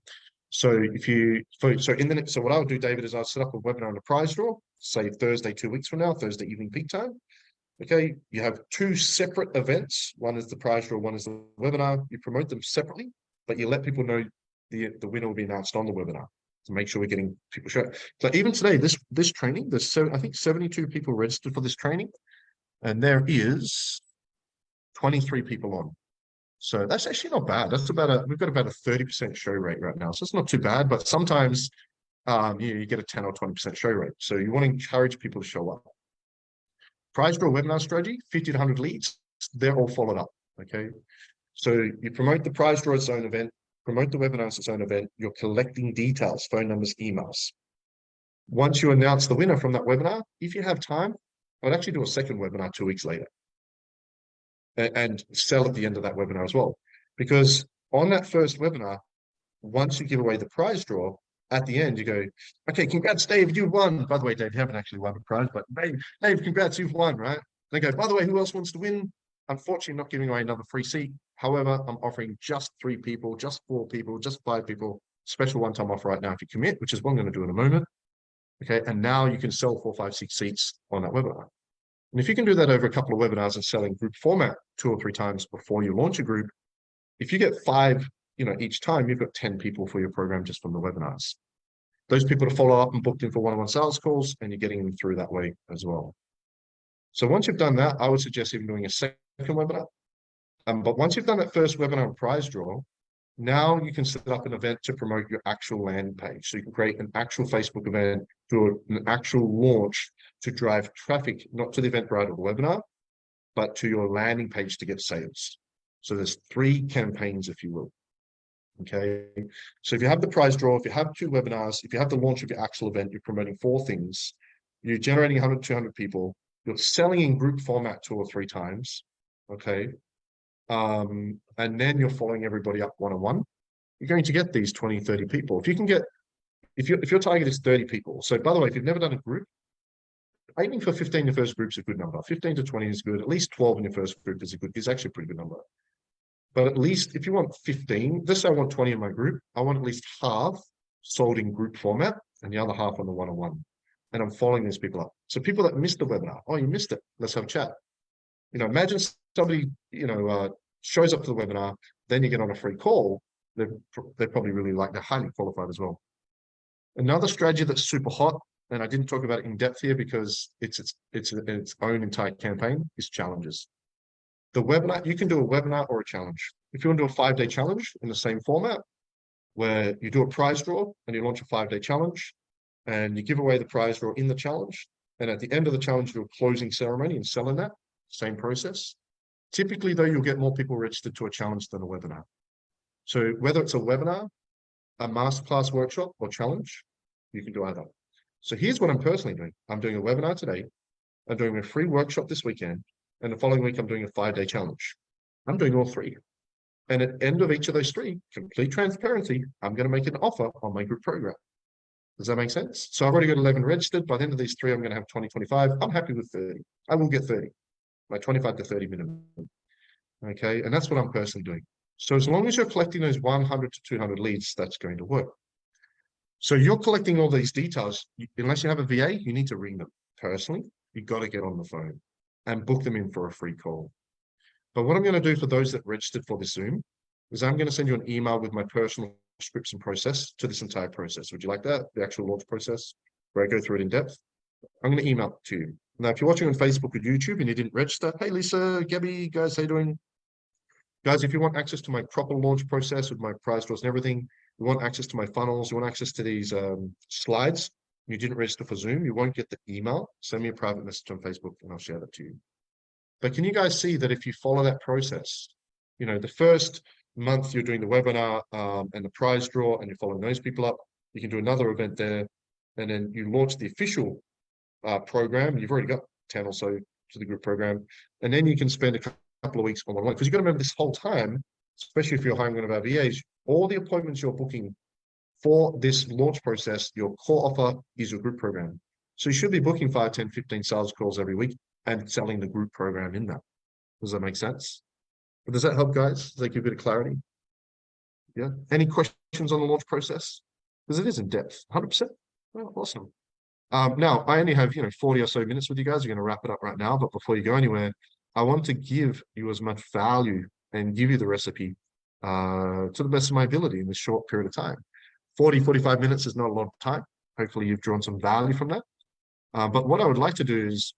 So so what I'll do, David, is I'll set up a webinar and a prize draw, say Thursday, 2 weeks from now, Thursday evening peak time. Okay, you have two separate events. One is the prize draw, one is the webinar. You promote them separately, but you let people know the winner will be announced on the webinar to make sure we're getting people show. So even today, this training, I think 72 people registered for this training, and there is 23 people on. So that's actually not bad. We've got about a 30% show rate right now. So it's not too bad, but sometimes you get a 10 or 20% show rate. So you want to encourage people to show up. Prize draw webinar strategy, 50 to 100 leads, they're all followed up. Okay. So you promote the prize draw as its own event, promote the webinar as its own event, you're collecting details, phone numbers, emails. Once you announce the winner from that webinar, if you have time, I'd actually do a second webinar 2 weeks later and sell at the end of that webinar as well. Because on that first webinar, once you give away the prize draw, at the end you go, okay, congrats, Dave, you won. By the way, Dave, you haven't actually won the prize, but Dave, congrats, you've won, right? They go, by the way, who else wants to win? Unfortunately, not giving away another free seat. However, I'm offering just 3 people, just 4 people, just 5 people, special one-time offer right now if you commit, which is what I'm going to do in a moment. Okay, and now you can sell 4, 5, 6 seats on that webinar. And if you can do that over a couple of webinars and selling group format 2 or 3 times before you launch a group, if you get 5, each time, you've got 10 people for your program just from the webinars. Those people to follow up and booked in for one-on-one sales calls, and you're getting them through that way as well. So once you've done that, I would suggest even doing a second webinar. But once you've done that first webinar and prize draw, now you can set up an event to promote your actual landing page. So you can create an actual Facebook event, do an actual launch to drive traffic, not to the Eventbrite or the webinar, but to your landing page to get sales. So there's 3 campaigns, if you will. Okay. So if you have the prize draw, if you have 2 webinars, if you have the launch of your actual event, you're promoting 4 things, you're generating 100, 200 people, you're selling in group format 2 or 3 times. Okay. And then you're following everybody up one-on-one, you're going to get these 20, 30 people. If you can get, if your target is 30 people. So by the way, if you've never done a group, aiming for 15 in your first group is a good number. 15 to 20 is good. At least 12 in your first group is actually a pretty good number. But at least if you want 15, this I want 20 in my group, I want at least half sold in group format and the other half on the one-on-one. And I'm following these people up. So people that missed the webinar, oh, you missed it. Let's have a chat. Imagine somebody, shows up to the webinar, then you get on a free call. They're probably really they're highly qualified as well. Another strategy that's super hot, and I didn't talk about it in depth here because it's its own entire campaign, is challenges. The webinar, you can do a webinar or a challenge. If you want to do a 5-day challenge in the same format, where you do a prize draw and you launch a 5-day challenge, and you give away the prize draw in the challenge, and at the end of the challenge, you do a closing ceremony and selling that, same process. Typically, though, you'll get more people registered to a challenge than a webinar. So whether it's a webinar, a masterclass, workshop, or challenge, you can do either. So here's what I'm personally doing. I'm doing a webinar today. I'm doing a free workshop this weekend. And the following week, I'm doing a 5-day challenge. I'm doing all 3. And at the end of each of those 3, complete transparency, I'm going to make an offer on my group program. Does that make sense? So I've already got 11 registered. By the end of these 3, I'm going to have 20, 25. I'm happy with 30. I will get 30, my 25 to 30 minimum. Okay. And that's what I'm personally doing. So as long as you're collecting those 100 to 200 leads, that's going to work. So you're collecting all these details. Unless you have a VA, you need to ring them personally. You've got to get on the phone and book them in for a free call. But what I'm going to do for those that registered for this Zoom is I'm going to send you an email with my personal scripts and process to this entire process. Would you like that? The actual launch process where I go through it in depth. I'm going to email it to you. Now, if you're watching on Facebook or YouTube and you didn't register, hey, Lisa, Gabby, guys, how you doing? Guys, if you want access to my proper launch process with my prize draws and everything, you want access to my funnels, you want access to these slides, you didn't register for Zoom, you won't get the email. Send me a private message on Facebook and I'll share that to you. But can you guys see that if you follow that process, the first month you're doing the webinar and the prize draw and you're following those people up, you can do another event there, and then you launch the official program. You've already got 10 or so to the group program, and then you can spend a couple of weeks on one-on-one, because you've got to remember this whole time, especially if you're hiring one of our VAs, all the appointments you're booking for this launch process, your core offer is your group program. So you should be booking 5, 10, 15 sales calls every week and selling the group program in that. Does that make sense? But does that help, guys? Does that give you a bit of clarity? Yeah. Any questions on the launch process? Because it is in depth, 100%. Well, awesome. Now, I only have, 40 or so minutes with you guys. We're going to wrap it up right now. But before you go anywhere, I want to give you as much value and give you the recipe to the best of my ability in this short period of time. 40, 45 minutes is not a lot of time. Hopefully, you've drawn some value from that. But what I would like to do is,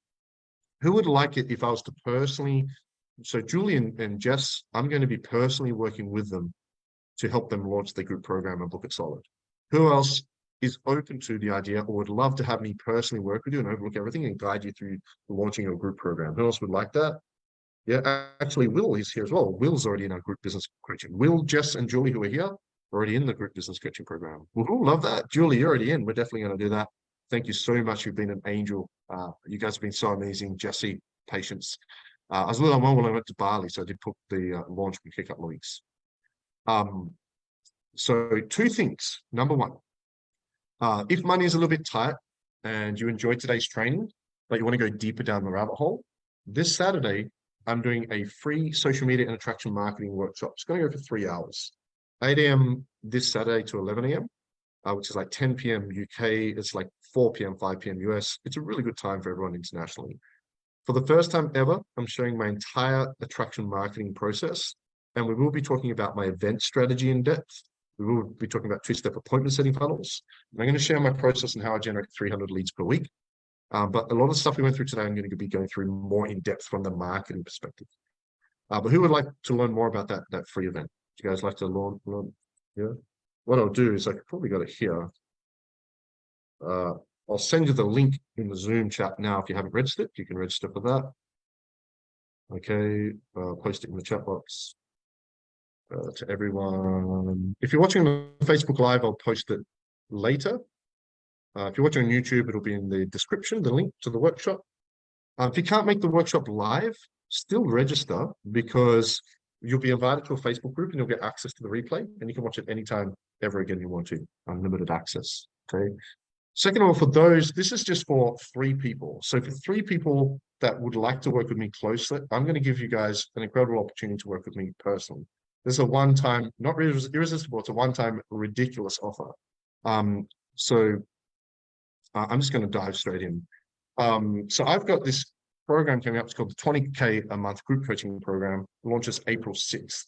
who would like it if I was to personally, so Julie and Jess, I'm going to be personally working with them to help them launch their group program and Book It Solid. Who else is open to the idea or would love to have me personally work with you and overlook everything and guide you through launching your group program? Who else would like that? Yeah, actually, Will is here as well. Will's already in our group business coaching. Will, Jess, and Julie, who are here, are already in the group business coaching program. Woohoo, love that. Julie, you're already in. We're definitely going to do that. Thank you so much. You've been an angel. You guys have been so amazing. Jesse, patience. I was a little unwell when I went to Bali, so I did put the launch for a couple of weeks. So two things. Number one, if money is a little bit tight and you enjoyed today's training, but you want to go deeper down the rabbit hole, this Saturday, I'm doing a free social media and attraction marketing workshop. It's going to go for 3 hours, 8 a.m. this Saturday to 11 a.m., which is like 10 p.m. UK. It's like 4 p.m., 5 p.m. US. It's a really good time for everyone internationally. For the first time ever, I'm showing my entire attraction marketing process, and we will be talking about my event strategy in depth. We will be talking about two-step appointment setting funnels. And I'm going to share my process and how I generate 300 leads per week. But a lot of the stuff we went through today, I'm going to be going through more in depth from the marketing perspective. But who would like to learn more about that free event? Do you guys like to learn? Yeah. What I'll do is I could probably got it here. I'll send you the link in the Zoom chat now. If you haven't registered, you can register for that. Okay, post it in the chat box to everyone. If you're watching on Facebook Live, I'll post it later. If you're watching on YouTube, it'll be in the description, the link to the workshop. If you can't make the workshop live, still register because you'll be invited to a Facebook group and you'll get access to the replay and you can watch it anytime ever again you want to, unlimited access, okay? Second of all, for those, this is just for 3 people. So for 3 people that would like to work with me closely, I'm going to give you guys an incredible opportunity to work with me personally. This is a one-time, not irresistible, it's a one-time ridiculous offer. So I'm just going to dive straight in. So I've got this program coming up. It's called the 20K a month group coaching program. It launches April 6th.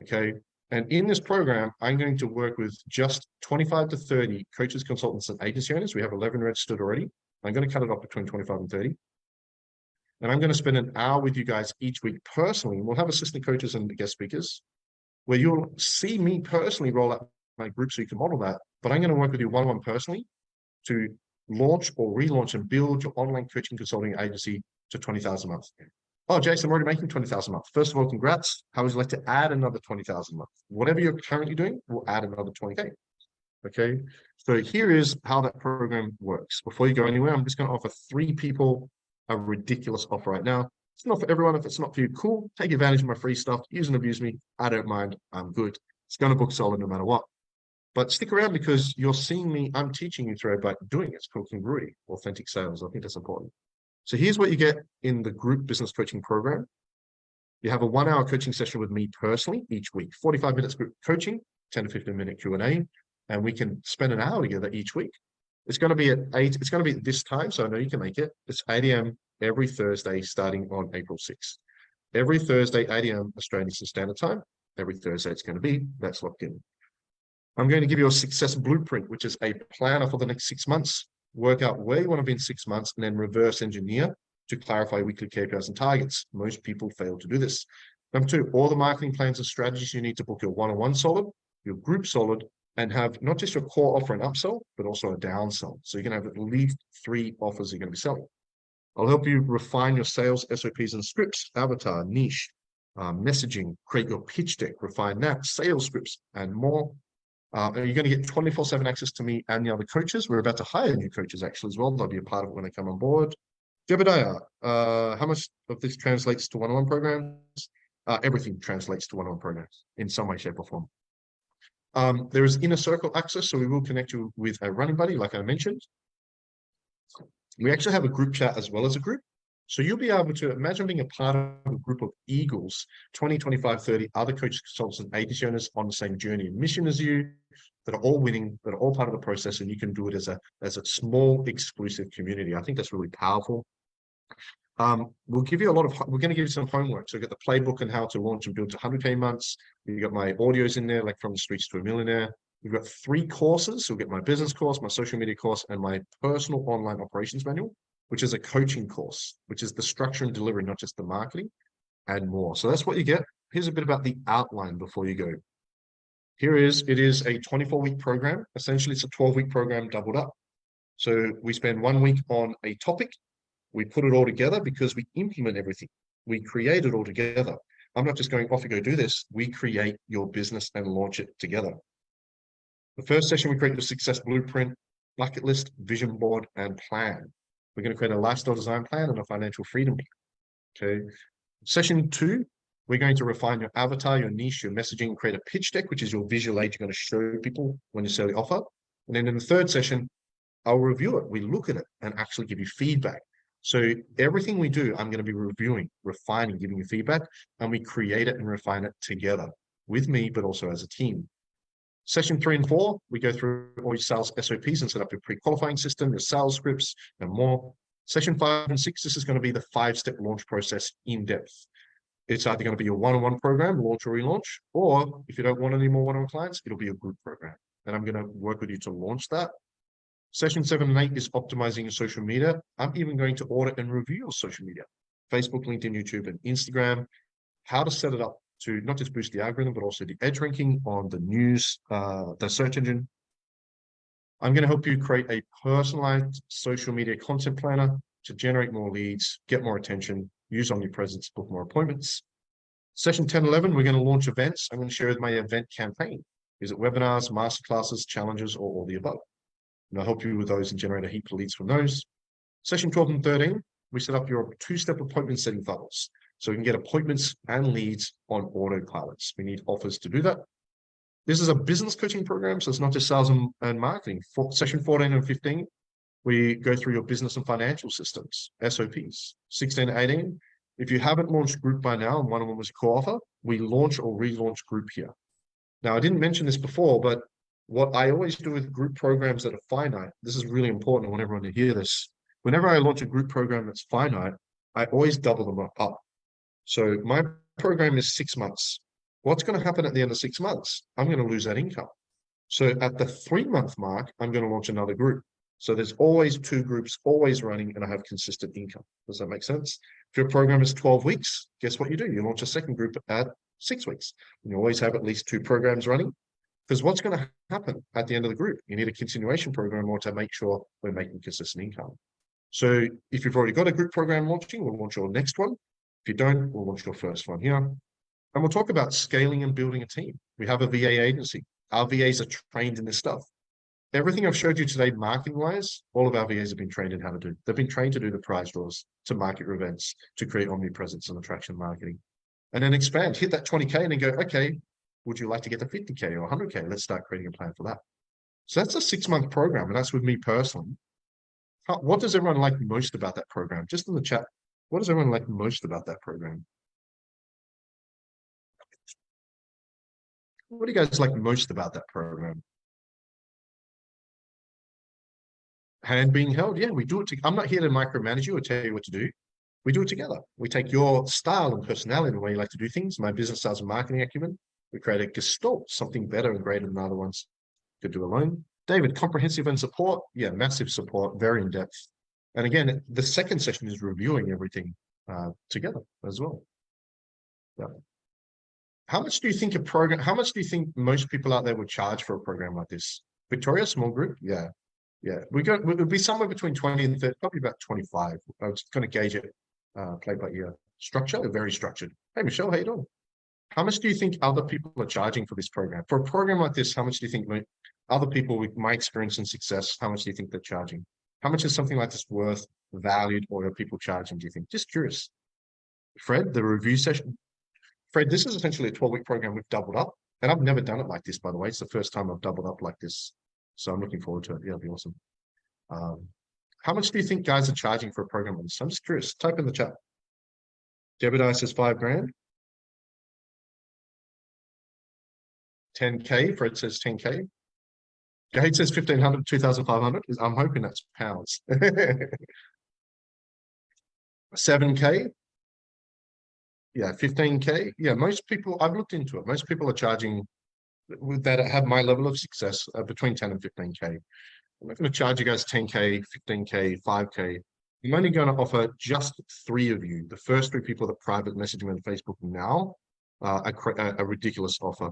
Okay. And in this program, I'm going to work with just 25 to 30 coaches, consultants, and agency owners. We have 11 registered already. I'm going to cut it off between 25 and 30. And I'm going to spend an hour with you guys each week personally. We'll have assistant coaches and guest speakers where you'll see me personally roll out my group so you can model that. But I'm going to work with you one-on-one personally to launch or relaunch and build your online coaching consulting agency to 20,000 a month. Oh, Jason, I'm already making 20,000 a month. First of all, congrats. How would you like to add another 20,000 a month? Whatever you're currently doing, we'll add another 20K. Okay. So here is how that program works. Before you go anywhere, I'm just going to offer 3 people a ridiculous offer right now. It's not for everyone. If it's not for you, cool. Take advantage of my free stuff. Use and abuse me. I don't mind. I'm good. It's going to book solid no matter what. But stick around because you're seeing me, I'm teaching you through about doing it. It's called congruity, authentic sales. I think that's important. So here's what you get in the group business coaching program. You have a 1-hour coaching session with me personally each week, 45 minutes group coaching, 10 to 15 minute Q&A, and we can spend an hour together each week. It's going to be at 8, it's going to be at this time, so I know you can make it. It's 8 a.m. every Thursday starting on April 6th. Every Thursday, 8 a.m. Australian Eastern Standard Time. Every Thursday it's going to be, that's locked in. I'm going to give you a success blueprint, which is a planner for the next 6 months. Work out where you want to be in 6 months and then reverse engineer to clarify weekly KPIs and targets. Most people fail to do this. Number 2, all the marketing plans and strategies you need to book your one-on-one solid, your group solid, and have not just your core offer and upsell, but also a downsell. So you can have at least 3 offers you're going to be selling. I'll help you refine your sales SOPs and scripts, avatar, niche, messaging, create your pitch deck, refine that, sales scripts, and more. You're going to get 24/7 access to me and the other coaches. We're about to hire new coaches actually as well. They'll be a part of it when they come on board. Jebediah, how much of this translates to one-on-one programs? Everything translates to one-on-one programs in some way, shape, or form. There is inner circle access, so we will connect you with a running buddy, like I mentioned. We actually have a group chat as well as a group. So you'll be able to imagine being a part of a group of eagles, 20, 25, 30 other coaches, consultants, and agency owners on the same journey and mission as you, that are all winning, that are all part of the process, and you can do it as a small exclusive community. I think that's really powerful. We're going to give you some homework. So we've got the playbook and how to launch and build to 100K months. You've got my audios in there, like From the Streets to a Millionaire. We've got 3 courses. So we'll get my business course, my social media course, and my personal online operations manual, which is a coaching course, which is the structure and delivery, not just the marketing, and more. So that's what you get. Here's a bit about the outline before you go. It is a 24-week program. Essentially, it's a 12-week program doubled up. So we spend 1 week on a topic. We put it all together because we implement everything. We create it all together. I'm not just going, off you go do this. We create your business and launch it together. The first session, we create the success blueprint, bucket list, vision board, and plan. We're going to create a lifestyle design plan and a financial freedom plan. Okay. Session 2, we're going to refine your avatar, your niche, your messaging, create a pitch deck, which is your visual aid you're going to show people when you sell the offer. And then in the third session, I'll review it. We look at it and actually give you feedback. So everything we do, I'm going to be reviewing, refining, giving you feedback, and we create it and refine it together with me, but also as a team. Session 3 and 4, we go through all your sales SOPs and set up your pre-qualifying system, your sales scripts, and more. Session 5 and 6, this is going to be the 5-step launch process in depth. It's either going to be your one-on-one program, launch or relaunch, or if you don't want any more one-on-one clients, it'll be a group program. And I'm going to work with you to launch that. Session 7 and 8 is optimizing your social media. I'm even going to audit and review your social media, Facebook, LinkedIn, YouTube, and Instagram, how to set it up to not just boost the algorithm, but also the edge ranking on the news, the search engine. I'm going to help you create a personalized social media content planner to generate more leads, get more attention, use omnipresence, book more appointments. Session 10, 11, we're going to launch events. I'm going to share my event campaign. Is it webinars, masterclasses, challenges, or all the above? And I'll help you with those and generate a heap of leads from those. Session 12 and 13, we set up your 2-step appointment setting funnels. So we can get appointments and leads on autopilots. We need offers to do that. This is a business coaching program, so it's not just sales and marketing. Session 14 and 15, we go through your business and financial systems, SOPs. 16 and 18, if you haven't launched group by now, and one of them was a co-offer, we launch or relaunch group here. Now, I didn't mention this before, but what I always do with group programs that are finite, this is really important. I want everyone to hear this. Whenever I launch a group program that's finite, I always double them up. So my program is 6 months. What's going to happen at the end of 6 months? I'm going to lose that income. So at the 3-month mark, I'm going to launch another group. So there's always 2 groups, always running, and I have consistent income. Does that make sense? If your program is 12 weeks, guess what you do? You launch a second group at 6 weeks. And you always have at least 2 programs running. Because what's going to happen at the end of the group? You need a continuation program or to make sure we're making consistent income. So if you've already got a group program launching, we'll launch your next one. If you don't, we'll launch your first one here. And we'll talk about scaling and building a team. We have a VA agency. Our VAs are trained in this stuff. Everything I've showed you today, marketing-wise, all of our VAs have been trained in how to do. They've been trained to do the prize draws, to market your events, to create omnipresence and attraction marketing. And then expand, hit that 20K and then go, okay, would you like to get to 50K or 100K? Let's start creating a plan for that. So that's a 6-month program, and that's with me personally. What does everyone like most about that program? Just in the chat, what does everyone like most about that program? What do you guys like most about that program? Hand being held. Yeah, we do it. I'm not here to micromanage you or tell you what to do. We do it together. We take your style and personality and the way you like to do things, my business sales and marketing acumen. We create a gestalt, something better and greater than other ones could do alone. David, comprehensive and support. Yeah, massive support, very in depth. And again, the second session is reviewing everything together as well. Yeah. How much do you think how much do you think most people out there would charge for a program like this? Victoria, small group? Yeah. Yeah. We would be somewhere between 20 and 30, probably about 25. I was going to gauge it play by ear. Structure, very structured. Hey, Michelle, how you doing? How much do you think other people are charging for this program? For a program like this, how much do you think other people with my experience and success, how much do you think they're charging? How much is something like this worth, valued, or are people charging, do you think? Just curious. Fred, the review session. Fred, this is essentially a 12-week program we've doubled up. And I've never done it like this, by the way. It's the first time I've doubled up like this. So I'm looking forward to it. Yeah, it'll be awesome. How much do you think guys are charging for a program on this? I'm just curious. Type in the chat. Jebediah says 5 grand. 10K. Fred says 10K. Gage says 1,500, 2,500. I'm hoping that's pounds. 7K. Yeah, 15K. Yeah, most people, I've looked into it. Most people are charging that have my level of success between 10 and 15K. I'm not going to charge you guys 10K, 15K, 5K. I'm only going to offer just 3 of you, the first 3 people that private message me on Facebook now, a ridiculous offer.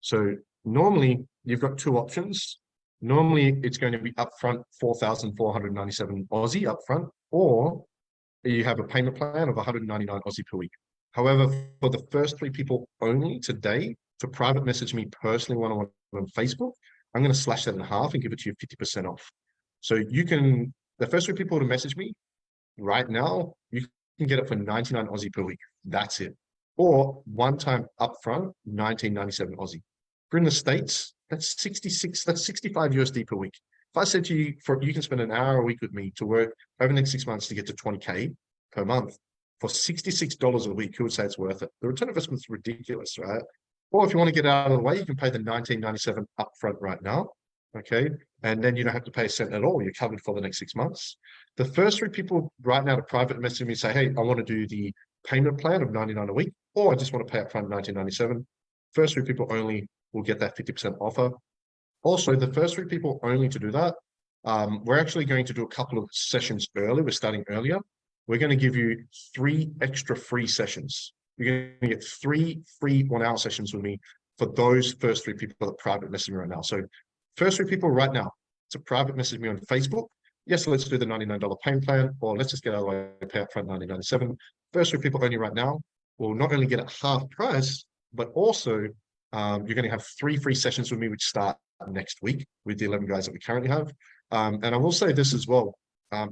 So normally you've got 2 options. Normally it's going to be upfront 4,497 Aussie upfront, or you have a payment plan of 199 Aussie per week. However, for the first 3 people only today to private message me personally one-on-one on Facebook, I'm going to slash that in half and give it to you 50% off. So you can, the first 3 people to message me right now, you can get it for 99 Aussie per week. That's it. Or one time upfront, 1997 Aussie. If you're in the States, that's 65 USD per week. If I said to you, you can spend an hour a week with me to work over the next 6 months to get to 20K per month for $66 a week, who would say it's worth it? The return investment is ridiculous, right? Or if you want to get out of the way, you can pay the 1997 upfront right now, okay? And then you don't have to pay a cent at all. You're covered for the next 6 months. The first 3 people right now to private message me say, hey, I want to do the payment plan of 99 a week, or I just want to pay upfront 1997. First 3 people only will get that 50% offer. Also, the first 3 people only to do that, we're actually going to do a couple of sessions early. We're starting earlier. We're going to give you 3 extra free sessions. You're going to get 3 free 1-hour sessions with me for those first 3 people that private message me right now. So first 3 people right now to private message me on Facebook. Yes, let's do the $99 payment plan, or let's just get out of the way, pay up front $19.97. First 3 people only right now will not only get it half price, but also you're going to have 3 free sessions with me, which start next week with the 11 guys that we currently have. And I will say this as well.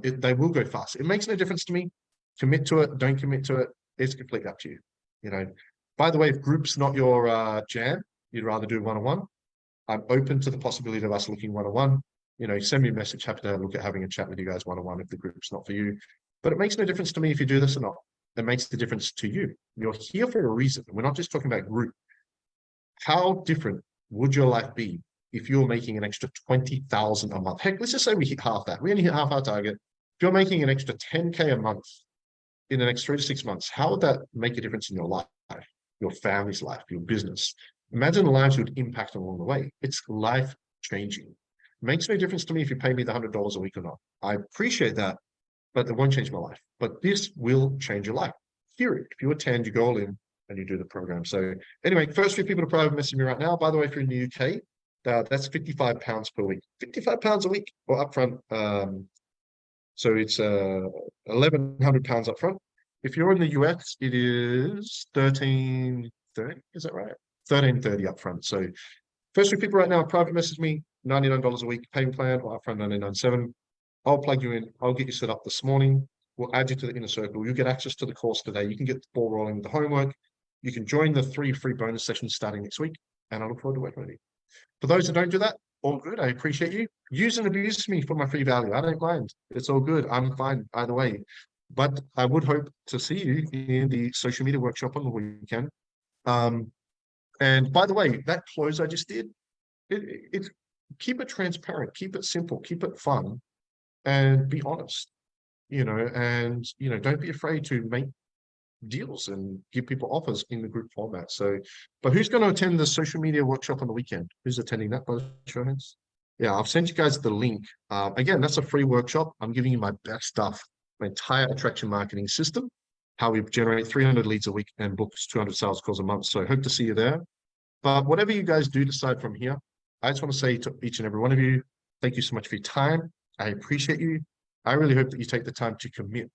They will go fast. It makes no difference to me. Commit to it, don't commit to it. It's completely up to you. You know, by the way, if group's not your jam, you'd rather do one-on-one, I'm open to the possibility of us looking one-on-one. You know, send me a message. Happy to look at having a chat with you guys one-on-one if the group's not for you. But it makes no difference to me if you do this or not. It makes the difference to you. You're here for a reason. We're not just talking about group. How different would your life be if you're making an extra 20,000 a month? Heck, let's just say we hit half that. We only hit half our target. If you're making an extra 10K a month in the next 3 to 6 months, how would that make a difference in your life, your family's life, your business? Imagine the lives you would impact along the way. It's life changing. Makes no difference to me if you pay me the $100 a week or not. I appreciate that, but it won't change my life. But this will change your life. Period. If you attend, you go all in and you do the program. So anyway, first 3 people to private message me right now. By the way, if you're in the UK, that's £55 per week. £55 a week or upfront. So it's £1,100 up front. If you're in the US, it is $1,330. Is that right? $1,330 up front. So first 3 people right now, private message me, $99 a week payment plan, or upfront $99.7. I'll plug you in. I'll get you set up this morning. We'll add you to the inner circle. You get access to the course today. You can get the ball rolling with the homework. You can join the 3 free bonus sessions starting next week. And I look forward to working with you. For those that don't do that, all good. I appreciate you. Use and abuse me for my free value. I don't mind. It's all good. I'm fine either way. But I would hope to see you in the social media workshop on the weekend. And by the way, that close I just did, it's keep it transparent, keep it simple, keep it fun, and be honest. And don't be afraid to make deals and give people offers in the group format. So, but who's going to attend the social media workshop on the weekend? Who's attending that? By show of hands. Yeah, I've sent you guys the link. Again, that's a free workshop. I'm giving you my best stuff, my entire attraction marketing system, how we generate 300 leads a week and books 200 sales calls a month. So I hope to see you there. But whatever you guys do decide from here, I just want to say to each and every one of you, thank you so much for your time. I appreciate you. I really hope that you take the time to commit.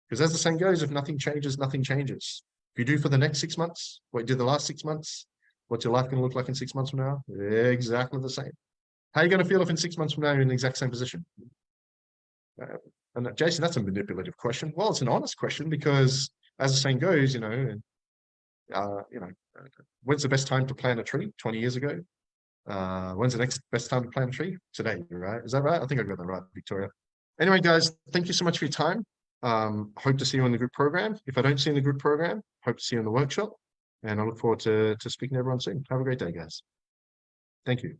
Because as the saying goes, if nothing changes, nothing changes. If you do for the next 6 months, what you did the last 6 months, what's your life going to look like in 6 months from now? Exactly the same. How are you going to feel if in 6 months from now you're in the exact same position? And Jason, that's a manipulative question. Well, it's an honest question because as the saying goes, when's the best time to plant a tree? 20 years ago. When's the next best time to plant a tree? Today, right? Is that right? I think I got that right, Victoria. Anyway, guys, thank you so much for your time. Hope to see you in the group program. If I don't see you in the group program, hope to see you in the workshop. And I look forward to speaking to everyone soon. Have a great day, guys. Thank you.